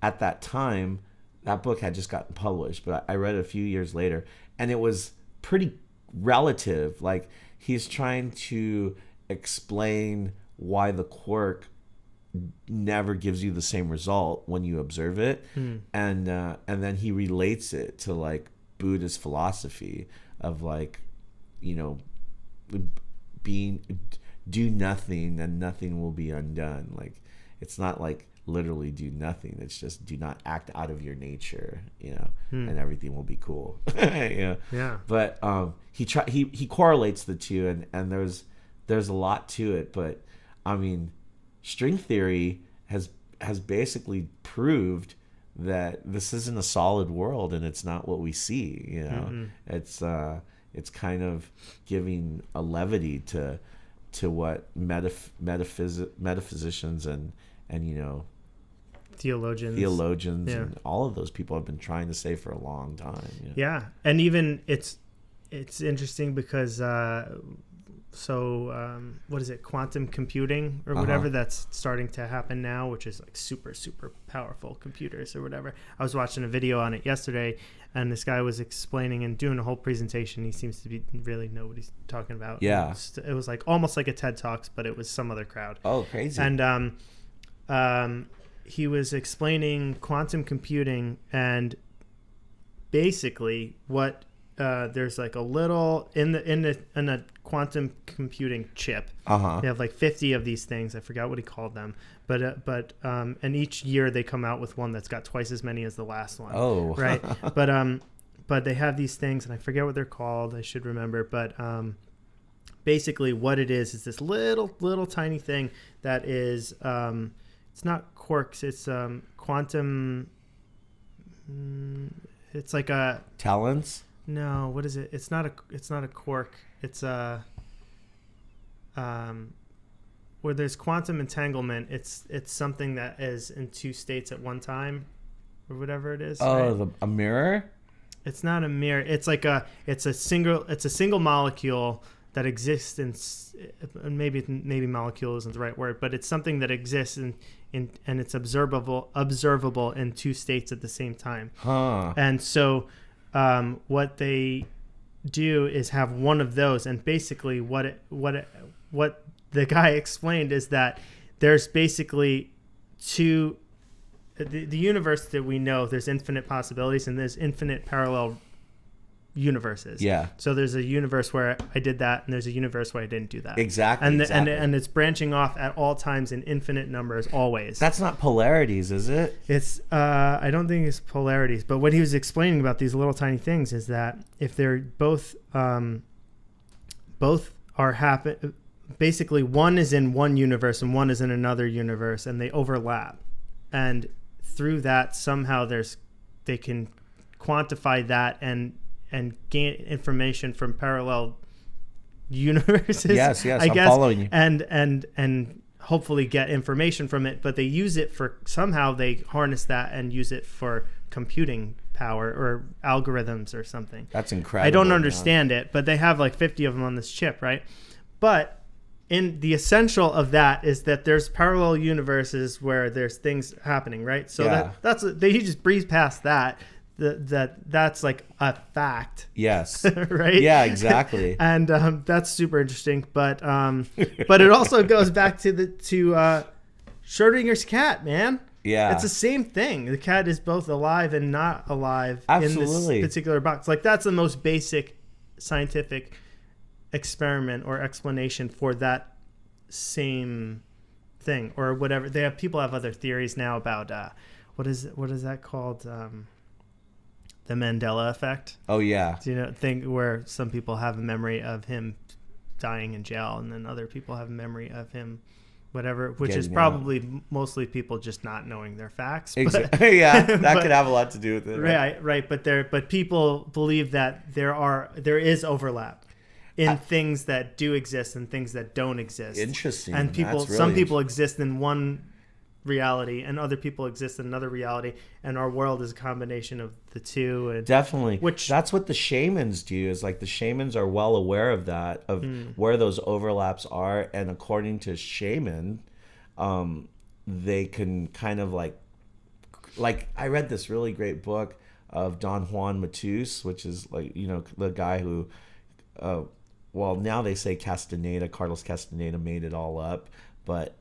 at that time, that book had just gotten published, but I read it a few years later. And it was pretty relative. Like, he's trying to explain why the quark never gives you the same result when you observe it. And then he relates it to, like, Buddhist philosophy of, like, you know, do nothing and nothing will be undone. Like, it's not like literally do nothing. It's just do not act out of your nature, you know, and everything will be cool. Yeah. But he correlates the two, and there's a lot to it. But I mean, string theory has basically proved that this isn't a solid world, and it's not what we see. You know, it's kind of giving a levity to what metaphysicians and you know, theologians and all of those people have been trying to say for a long time. You know? Yeah, and even it's interesting because what is it, quantum computing or whatever, that's starting to happen now, which is like super, super powerful computers or whatever. I was watching a video on it yesterday, and this guy was explaining and doing a whole presentation. He seems to really know what he's talking about. Yeah. It was like almost like a TED Talks, but it was some other crowd. Oh, crazy. And he was explaining quantum computing, and basically what there's like a little in a quantum computing chip. They have like 50 of these things. I forgot what he called them, but and each year they come out with one that's got twice as many as the last one. Oh, right. But they have these things, and I forget what they're called. I should remember. But basically, what it is this little tiny thing that is it's not quarks. It's quantum. It's like a talents. No, what is it? It's not a quark. It's a where there's quantum entanglement. It's something that is in two states at one time, or whatever it is. Oh, right? A mirror? It's not a mirror. It's like it's a single molecule that exists in maybe molecule isn't the right word, but it's something that exists in and it's observable in two states at the same time. And so what they do is have one of those, and basically what the guy explained is that there's basically two. The universe that we know, there's infinite possibilities, and there's infinite parallel universes. Yeah. So there's a universe where I did that, and there's a universe where I didn't do that. Exactly. And it's branching off at all times in infinite numbers, always. That's not polarities, is it? It's I don't think it's polarities, but what he was explaining about these little tiny things is that if they're both are happen, basically one is in one universe and one is in another universe, and they overlap, and through that somehow they can quantify that and gain information from parallel universes. Yes, I'm following you. And hopefully get information from it, but they use it for somehow they harness that and use it for computing power or algorithms or something. That's incredible. I don't understand it, but they have like 50 of them on this chip, right? But in the essential of that is that there's parallel universes where there's things happening, right? So that's they just breeze past that. That's like a fact. Yes. Right? Yeah, exactly. And that's super interesting. But it also goes back to Schrodinger's cat, man. Yeah. It's the same thing. The cat is both alive and not alive Absolutely. in this particular box. Like that's the most basic scientific experiment or explanation for that same thing or whatever. People have other theories now about what is that called? The Mandela effect. Oh yeah. Do you know thing where some people have a memory of him dying in jail and then other people have a memory of him whatever, which is probably mostly people just not knowing their facts. Exactly. Yeah, that could have a lot to do with it. Right. But people believe that there is overlap in things that do exist and things that don't exist. Interesting. And some people exist in one reality and other people exist in another reality, and our world is a combination of the two. And definitely, which that's what the shamans do. Is like the shamans are well aware of that, of where those overlaps are, and according to shaman, they can kind of like I read this really great book of Don Juan Matus, which is like, you know, the guy who well, now they say Carlos Castaneda made it all up, but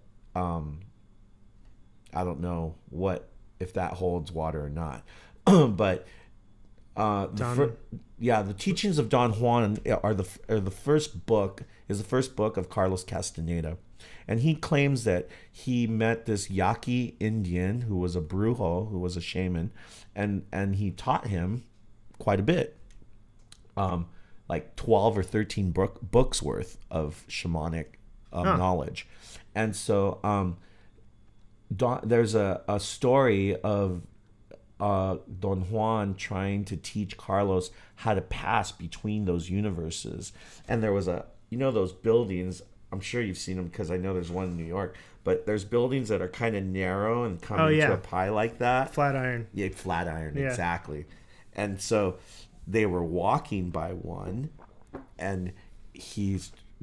I don't know if that holds water or not. But the teachings of Don Juan are the first book of Carlos Castaneda, and he claims that he met this Yaqui Indian who was a brujo, who was a shaman, and he taught him quite a bit, like 12 or 13 books worth of shamanic knowledge, and so. There's a story of Don Juan trying to teach Carlos how to pass between those universes. And there was those buildings, I'm sure you've seen them because I know there's one in New York, but there's buildings that are kind of narrow and come into a pie like that. Flatiron. Yeah, Flatiron, yeah. Exactly. And so they were walking by one, and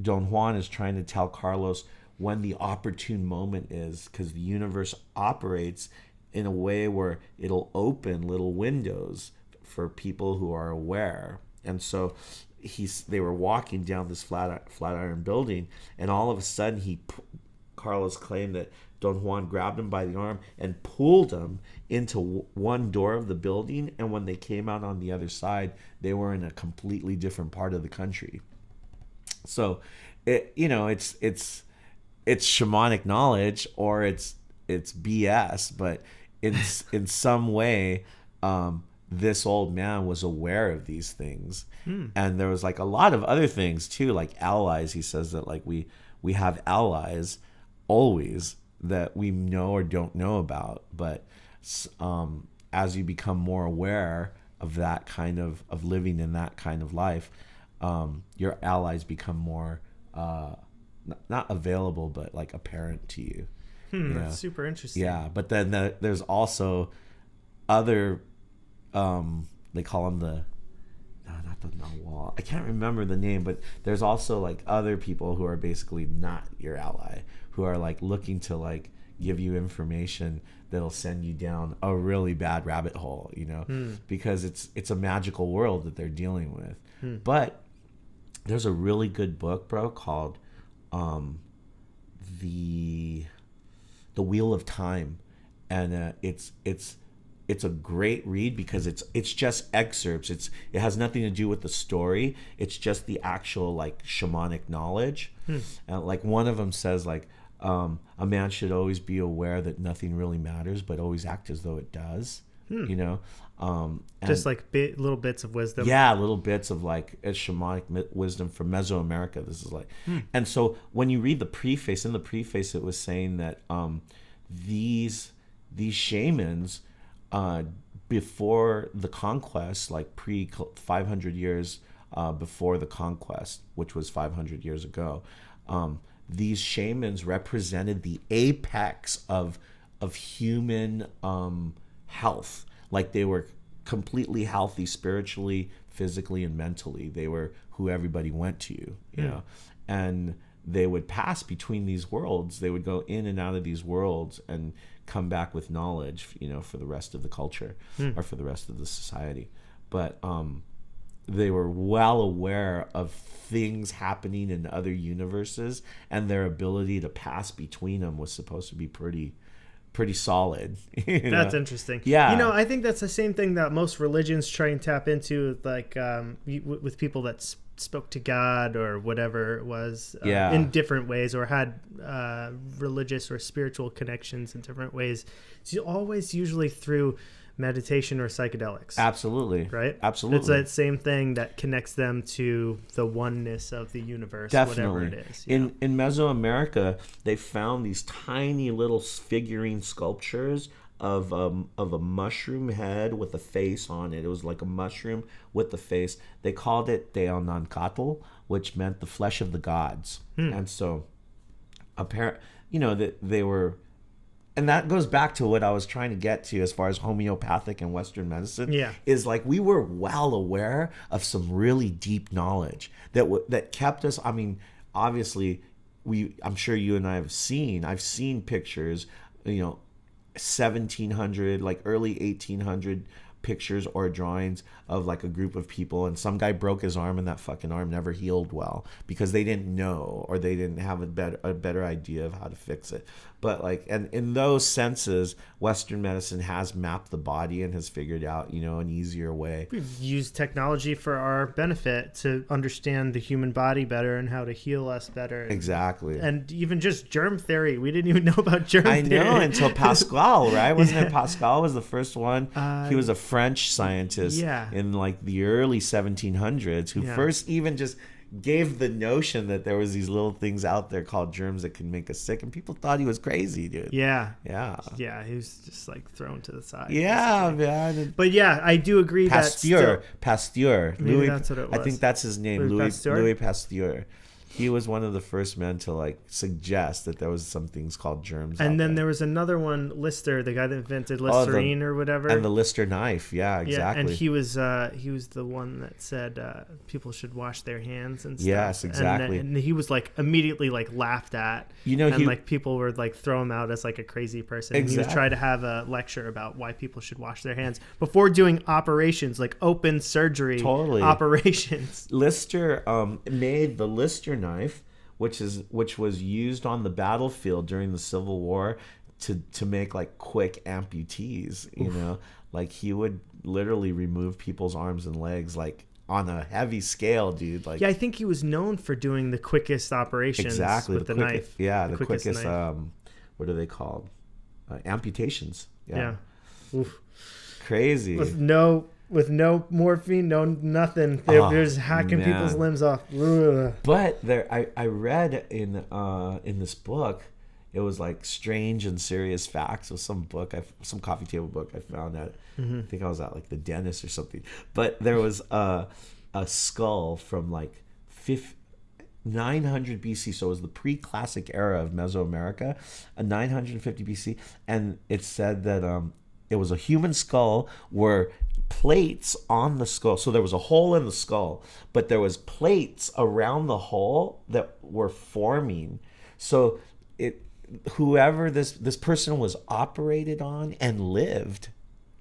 Don Juan is trying to tell Carlos when the opportune moment is, because the universe operates in a way where it'll open little windows for people who are aware. And so they were walking down this Flatiron building, and all of a sudden Carlos claimed that Don Juan grabbed him by the arm and pulled him into one door of the building, and when they came out on the other side, they were in a completely different part of the country. So it's shamanic knowledge or it's BS, but in some way, this old man was aware of these things. And there was like a lot of other things too, like allies. He says that like we have allies always that we know or don't know about, but as you become more aware of that kind of living in that kind of life, your allies become more not available, but like apparent to you. That's super interesting. Yeah, but then there's also other, they call them not the Nawal. I can't remember the name, but there's also like other people who are basically not your ally, who are like looking to like give you information that'll send you down a really bad rabbit hole, because it's a magical world that they're dealing with. But there's a really good book, bro, called the Wheel of Time, and it's a great read because it's just excerpts. It has nothing to do with the story. It's just the actual like shamanic knowledge. And like one of them says like a man should always be aware that nothing really matters, but always act as though it does. Just like little bits of wisdom. Yeah, little bits of like a shamanic wisdom from Mesoamerica. This is like, and so when you read the preface, it was saying that these shamans before the conquest, like 500 years before the conquest, which was 500 years ago, these shamans represented the apex of human health. Like they were completely healthy spiritually, physically, and mentally. They were who everybody went to, you know, and they would pass between these worlds. They would go in and out of these worlds and come back with knowledge, you know, for the rest of the culture or for the rest of the society. But they were well aware of things happening in other universes, and their ability to pass between them was supposed to be pretty solid. That's interesting. Yeah. You know, I think that's the same thing that most religions try and tap into, like with people that spoke to God or whatever it was in different ways, or had religious or spiritual connections in different ways. It's always usually through meditation or psychedelics. Absolutely. Right? Absolutely. It's that same thing that connects them to the oneness of the universe, Definitely. whatever it is. In Mesoamerica, they found these tiny little figurine sculptures of a mushroom head with a face on it. It was like a mushroom with the face. They called it Teonancatl, which meant the flesh of the gods. And so, they were. And that goes back to what I was trying to get to as far as homeopathic and Western medicine. Yeah. Is like we were well aware of some really deep knowledge that kept us. I mean, obviously, I'm sure you and I have seen. I've seen pictures, 1700, like early 1800 pictures or drawings of like a group of people, and some guy broke his arm, and that fucking arm never healed well because they didn't know, or they didn't have a better idea of how to fix it. But like, and in those senses, Western medicine has mapped the body and has figured out, an easier way. We've used technology for our benefit to understand the human body better and how to heal us better. Exactly. And even just germ theory. We didn't even know about germ theory. I know, until Pascal, right? Wasn't it Pascal was the first one? He was a French scientist in like the early 1700s who first even just gave the notion that there was these little things out there called germs that could make us sick, and people thought he was crazy, dude. Yeah, he was just like thrown to the side. Man. But yeah, I do agree Pasteur. Maybe Louis, that's what it was. I think that's his name, Louis Pasteur. He was one of the first men to like suggest that there was some things called germs. And then there was another one, Lister, the guy that invented Listerine or whatever. And the Lister knife, exactly. Yeah, and he was the one that said people should wash their hands and stuff. Yes, exactly. And he was like immediately like laughed at. And like people were like throw him out as like a crazy person. Exactly. And he was trying to have a lecture about why people should wash their hands before doing operations, like open surgery operations. Lister made the Lister knife, which was used on the battlefield during the Civil War to make like quick amputees. Like he would literally remove people's arms and legs like on a heavy scale, dude. Like I think he was known for doing the quickest operations with the knife. Yeah, the quickest what are they called? Amputations. Yeah. Oof. Crazy. With no morphine, no nothing. They're just hacking people's limbs off. Ugh. But I read in this book, it was like Strange and Serious Facts. It was some coffee table book I found at. I think I was at like the dentist or something. But there was a skull from like 900 BC, so it was the pre-classic era of Mesoamerica, 950 BC, and it said that it was a human skull where plates on the skull. So there was a hole in the skull, but there was plates around the hole that were forming. So whoever this person was operated on and lived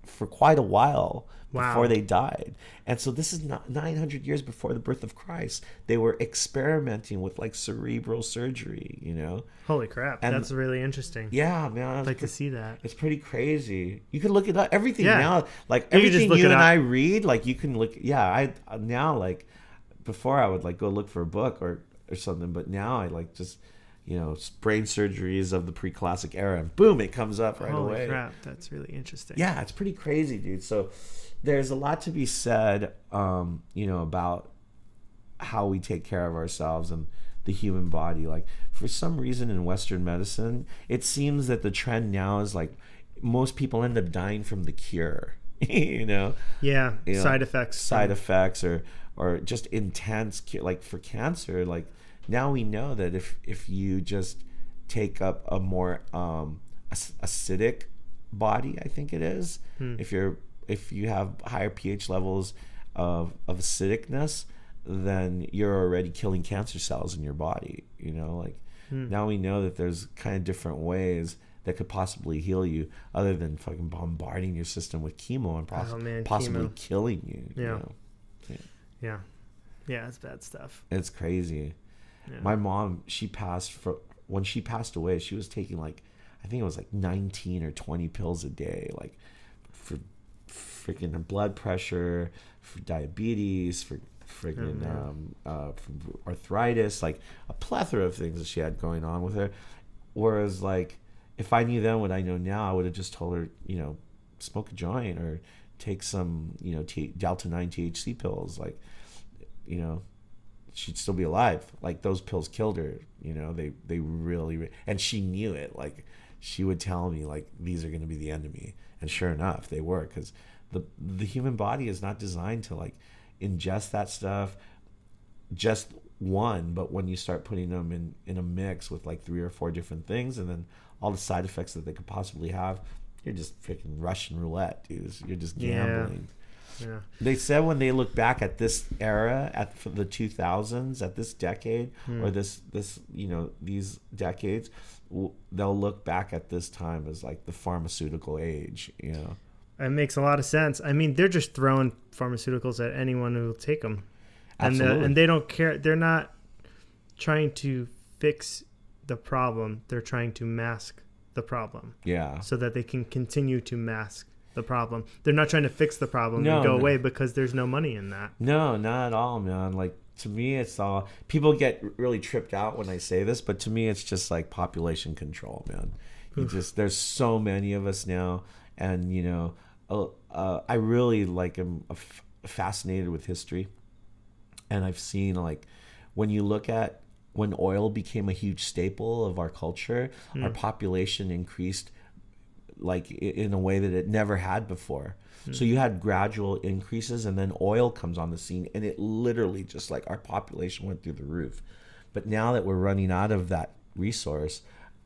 for quite a while before they died. And so this is not 900 years before the birth of Christ. They were experimenting with like cerebral surgery, Holy crap. That's really interesting. Yeah, man. I'd like to see that. It's pretty crazy. You can look it up. Everything now, like everything you and I read, like you can look. Yeah, I now like before I would like go look for a book or something, but now I like just brain surgeries of the pre-classic era, and boom, it comes up right away. Holy crap, that's really interesting. Yeah, it's pretty crazy, dude. So there's a lot to be said, about how we take care of ourselves and the human body. Like for some reason in Western medicine, it seems that the trend now is like most people end up dying from the cure. Side effects, or or just intense, like for cancer, like now we know that if you just take up a more acidic body, I think it is, if you have higher pH levels of acidicness, then you're already killing cancer cells in your body. You know, like now we know that there's kind of different ways that could possibly heal you other than fucking bombarding your system with chemo and possibly chemo. killing you. Yeah. You know? Yeah, it's bad stuff. It's crazy. Yeah. My mom, when she passed away, she was taking like, I think it was like 19 or 20 pills a day, like for freaking blood pressure, for diabetes, for freaking for arthritis, like a plethora of things that she had going on with her. Whereas like, if I knew then what I know now, I would have just told her, you know, smoke a joint or take some, you know, Delta 9 THC pills. Like, you know, she'd still be alive. Like those pills killed her, you know, they really, and she knew it. Like she would tell me like, these are going to be the end of me. And sure enough, they were, because the human body is not designed to like ingest that stuff just one, but when you start putting them in a mix with like 3 or 4 different things, and then all the side effects that they could possibly have, you're just freaking Russian roulette, dude. You're just gambling. Yeah. They said when they look back at this era, at the 2000s, at this decade, or this you know, these decades, they'll look back at this time as like the pharmaceutical age, you know. It makes a lot of sense. I mean, they're just throwing pharmaceuticals at anyone who will take them. And they don't care. They're not trying to fix the problem. They're trying to mask the problem. Yeah. So that they can continue to mask the problem. They're not trying to fix the problem and go away, because there's no money in that. No, not at all, man. Like, to me, it's all, people get really tripped out when I say this, but to me, it's just like population control, man. There's so many of us now, and you know, I really like am fascinated with history. And I've seen, like, when you look at when oil became a huge staple of our culture, our population increased like in a way that it never had before. So you had gradual increases, and then oil comes on the scene, and it literally just like our population went through the roof. But now that we're running out of that resource,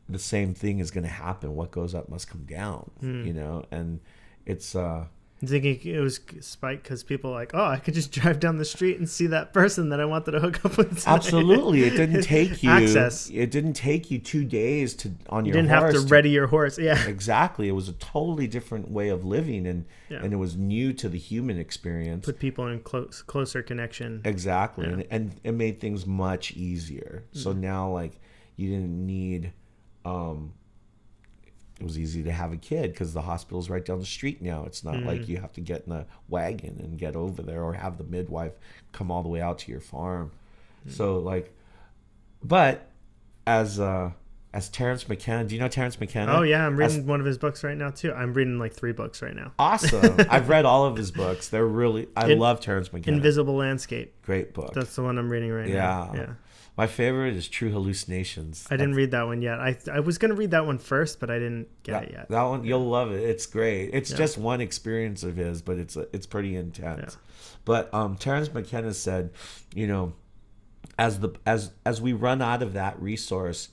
the same thing is going to happen. What goes up must come down, you know? And it's I'm thinking it was spiked because people are like, oh, I could just drive down the street and see that person that I wanted to hook up with tonight. Absolutely. It didn't take you access. It didn't take you 2 days on your horse. You didn't have to ready your horse. Yeah. Exactly. It was a totally different way of living, and it was new to the human experience. Put people in closer connection. Exactly. Yeah. And it made things much easier. So now, like, you didn't need it was easy to have a kid because the hospital's right down the street now. It's not like you have to get in a wagon and get over there, or have the midwife come all the way out to your farm. So like, but as Terrence McKenna, do you know Terrence McKenna? Oh yeah, I'm reading one of his books right now too. I'm reading like 3 books right now. Awesome. I've read all of his books. They're really, I love Terrence McKenna. Invisible Landscape. Great book. That's the one I'm reading right now. Yeah. My favorite is True Hallucinations. I didn't read that one yet. I was going to read that one first, but I didn't get it yet. That one, you'll love it. It's great. It's just one experience of his, but it's pretty intense. Yeah. But Terrence McKenna said, you know, as we run out of that resource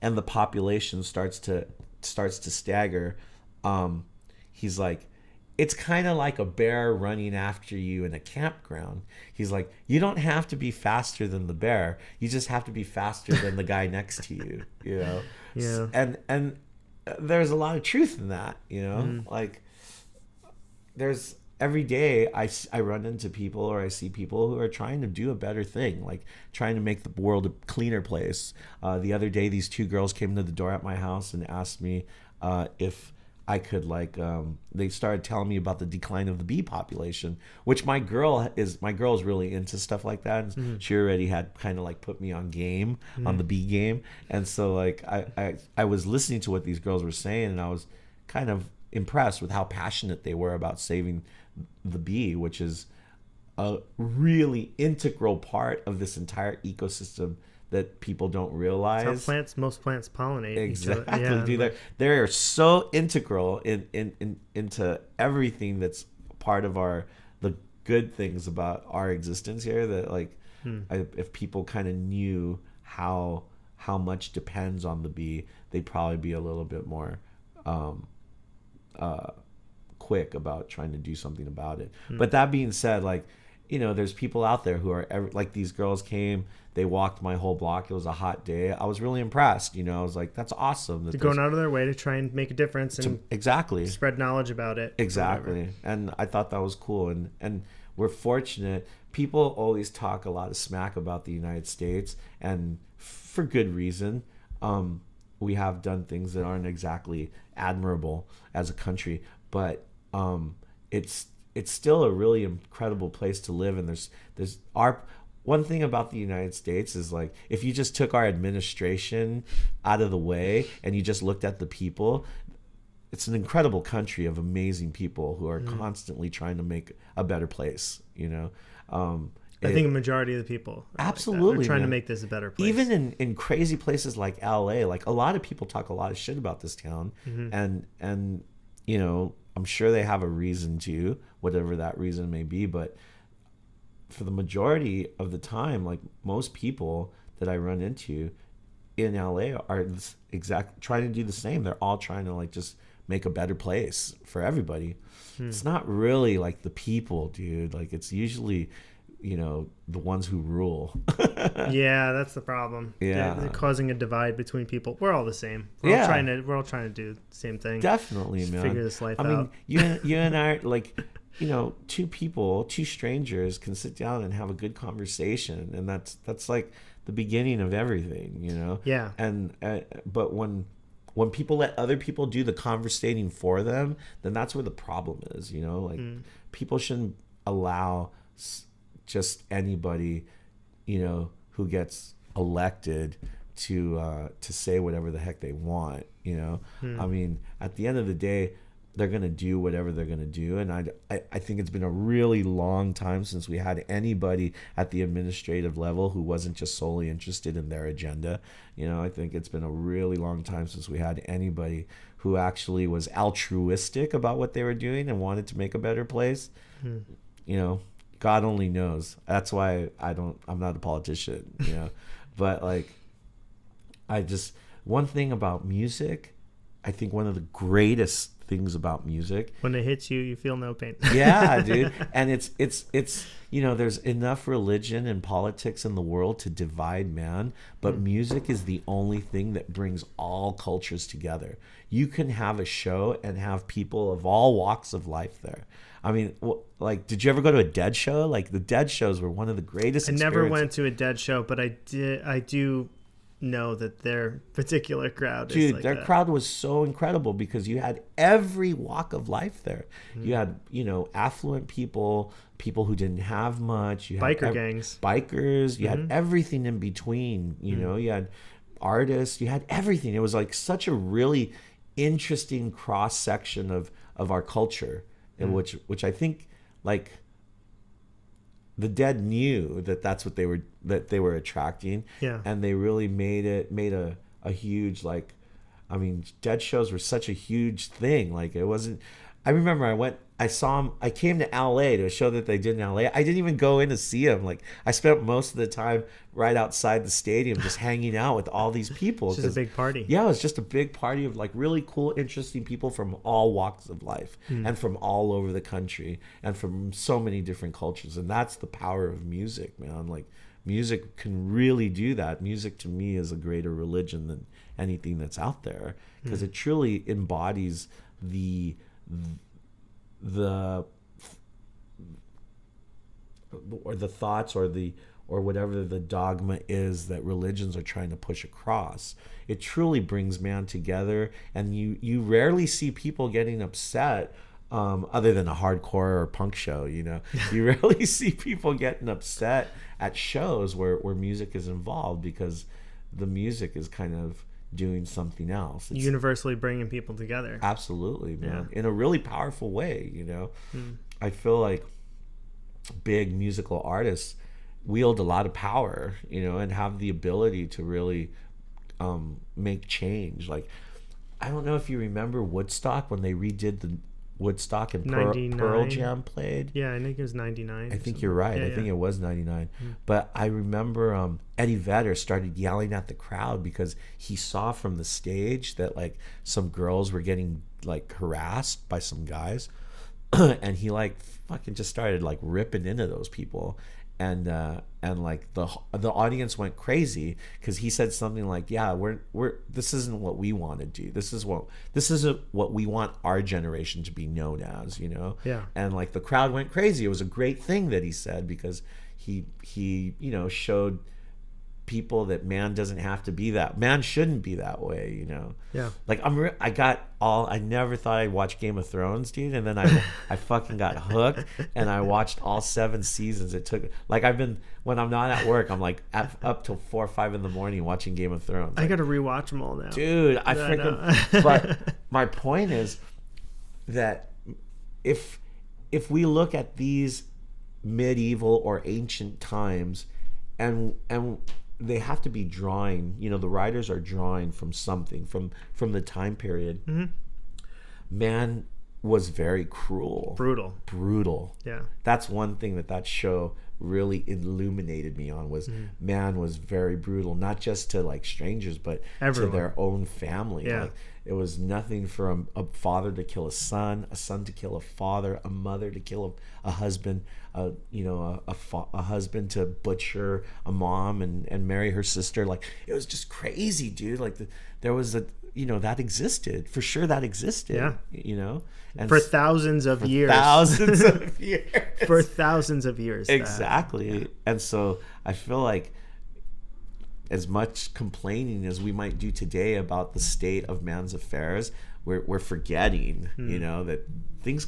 and the population starts to stagger, he's like, it's kind of like a bear running after you in a campground. He's like, you don't have to be faster than the bear. You just have to be faster than the guy next to you, you know? Yeah. And there's a lot of truth in that, you know? Like, there's every day I run into people, or I see people who are trying to do a better thing, like trying to make the world a cleaner place. The other day, these 2 girls came to the door at my house and asked me if I could, like, they started telling me about the decline of the bee population, which my girl is really into stuff like that. And she already had kind of like put me on game, on the bee game. And so like, I was listening to what these girls were saying, and I was kind of impressed with how passionate they were about saving the bee, which is a really integral part of this entire ecosystem that people don't realize. Most plants pollinate exactly, each other. dude. They're so integral into everything that's part of the good things about our existence here, that like if people kind of knew how much depends on the bee, they'd probably be a little bit more quick about trying to do something about it. But that being said, like, there's people out there who are like, these girls came, they walked my whole block. It was a hot day. I was really impressed. I was like, that's awesome. That they're going out of their way to try and make a difference and exactly spread knowledge about it. Exactly. And I thought that was cool. And we're fortunate. People always talk a lot of smack about the United States, and for good reason. We have done things that aren't exactly admirable as a country, but it's still a really incredible place to live. And there's our one thing about the United States is, like, if you just took our administration out of the way and you just looked at the people, it's an incredible country of amazing people who are constantly trying to make a better place. I think a majority of the people absolutely are trying to make this a better place. Even in crazy places like LA, like, a lot of people talk a lot of shit about this town, and I'm sure they have a reason to, whatever that reason may be, but for the majority of the time, like, most people that I run into in LA are trying to do the same. They're all trying to, like, just make a better place for everybody. It's not really like the people, dude. Like, it's usually the ones who rule. Yeah, that's the problem. Yeah, they're causing a divide between people. We're all the same. We're all trying to do the same thing. Definitely, just man. Figure this life out. I mean, you and I, like, two strangers can sit down and have a good conversation, and that's like the beginning of everything. Yeah. And but when people let other people do the conversating for them, then that's where the problem is. Like, people shouldn't allow just anybody, who gets elected to say whatever the heck they want. I mean, at the end of the day, they're gonna do whatever they're gonna do, and I think it's been a really long time since we had anybody at the administrative level who wasn't just solely interested in their agenda. I think it's been a really long time since we had anybody who actually was altruistic about what they were doing and wanted to make a better place. God only knows. That's why I'm not a politician, but, like, one thing about music, I think one of the greatest things about music, when it hits you, you feel no pain. Yeah, dude. And it's there's enough religion and politics in the world to divide man, but music is the only thing that brings all cultures together. You can have a show and have people of all walks of life there. I mean, like, did you ever go to a Dead show? Like, the Dead shows were one of the greatest experiences. I never went to a Dead show, but I do know that their particular crowd is like their crowd was so incredible because you had every walk of life there. You had, affluent people who didn't have much. You had gangs, bikers. You had everything in between. You had artists. You had everything. It was like such a really interesting cross section of our culture, and which I think, like, the Dead knew that that's what they were attracting. Yeah. And they really made a huge, like, I mean, Dead shows were such a huge thing. Like, it wasn't, I remember I saw him, I came to LA to a show that they did in LA. I didn't even go in to see him. Like, I spent most of the time right outside the stadium just hanging out with all these people. It's just a big party. Yeah, it was just a big party of, like, really cool, interesting people from all walks of life and from all over the country and from so many different cultures. And that's the power of music, man. Like, music can really do that. Music, to me, is a greater religion than anything that's out there because it truly embodies the thoughts or whatever the dogma is that religions are trying to push across. It truly brings man together, and you rarely see people getting upset other than a hardcore or punk show. You rarely see people getting upset at shows where music is involved because the music is kind of doing something else. It's universally bringing people together. Absolutely, man. In a really powerful way. I feel like big musical artists wield a lot of power, and have the ability to really make change. Like, I don't know if you remember Woodstock when they redid Woodstock and 99. Pearl Jam played. Yeah, I think it was 99. I think you're right. I think it was 99. But I remember Eddie Vedder started yelling at the crowd because he saw from the stage that like some girls were getting like harassed by some guys. And he like fucking just started like ripping into those people. And like the audience went crazy because he said something like, yeah, we're this isn't what we want to do. This isn't what we want our generation to be known as, you know? Yeah. And like the crowd went crazy. It was a great thing that he said because he you know, showed people that man doesn't have to be that. Man shouldn't be that way, you know? Yeah. Like I never thought I'd watch Game of Thrones, dude, and then I fucking got hooked and I watched all 7 seasons. It took like when I'm not at work, I'm like up till 4 or 5 in the morning watching Game of Thrones. I got to rewatch them all now. Dude, I freaking but my point is that if we look at these medieval or ancient times and they have to be drawing, you know, the writers are drawing from something from the time period. Mm-hmm. Man was very cruel, brutal. Yeah, that's one thing that show really illuminated me on was man was very brutal, not just to like strangers but everyone. To their own family. Yeah. Like, it was nothing for a father to kill a son to kill a father, a mother to kill a husband, you know, a husband to butcher a mom and marry her sister. Like, it was just crazy, dude. Like there was you know, that existed for sure. That existed. Yeah. You know, and for thousands of years. Thousands of years. For thousands of years. Exactly. Yeah. And so I feel like as much complaining as we might do today about the state of man's affairs, we're forgetting, you know, that things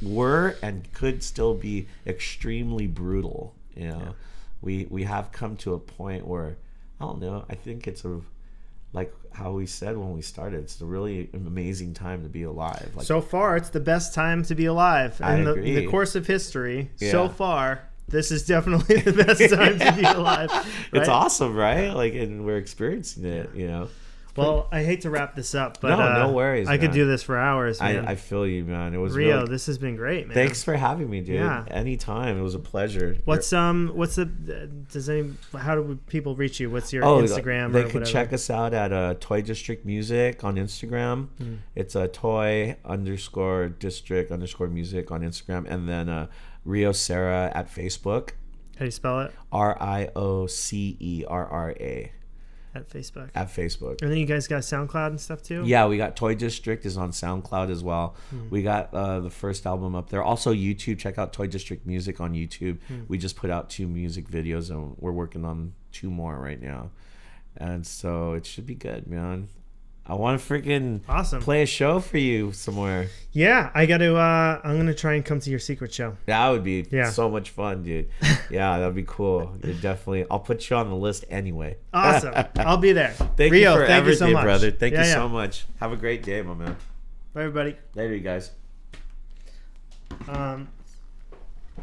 were and could still be extremely brutal. You know, we have come to a point where, I don't know, I think it's like how we said when we started, it's a really amazing time to be alive. Like, so far, it's the best time to be alive. I In agree. the course of history, Yeah. so far, this is definitely the best time to be alive. Right? It's awesome, right? Like, and we're experiencing it, you know. Well, I hate to wrap this up, but no worries. I could man. do this for hours, man. I feel you, man. It was Rio, really, this has been great, man. thanks for having me, dude. Yeah. Anytime. It was a pleasure. What's the how do people reach you? What's your Instagram? They or could whatever? check us out at Toy District Music on Instagram. It's a toy_district_music on Instagram, and then Rio Cerra at Facebook. How do you spell it? RIOCERRA At Facebook. at Facebook. And then you guys got SoundCloud and stuff too? Yeah, we got Toy District is on SoundCloud as well. We got the first album up there. Also YouTube, check out Toy District Music on YouTube. We just put out 2 music videos and we're working on 2 more right now. And so it should be good, man. I want to freaking Awesome. play a show for you somewhere. Yeah, I got to I'm going to try and come to your secret show. That would be Yeah. so much fun, dude. Yeah, that'd be cool. You're definitely, I'll put you on the list anyway. Awesome. I'll be there. Thank Rio, you for thank you so everything, much. brother. Thank you Yeah. so much. Have a great day, my man. Bye, everybody. Later, you guys.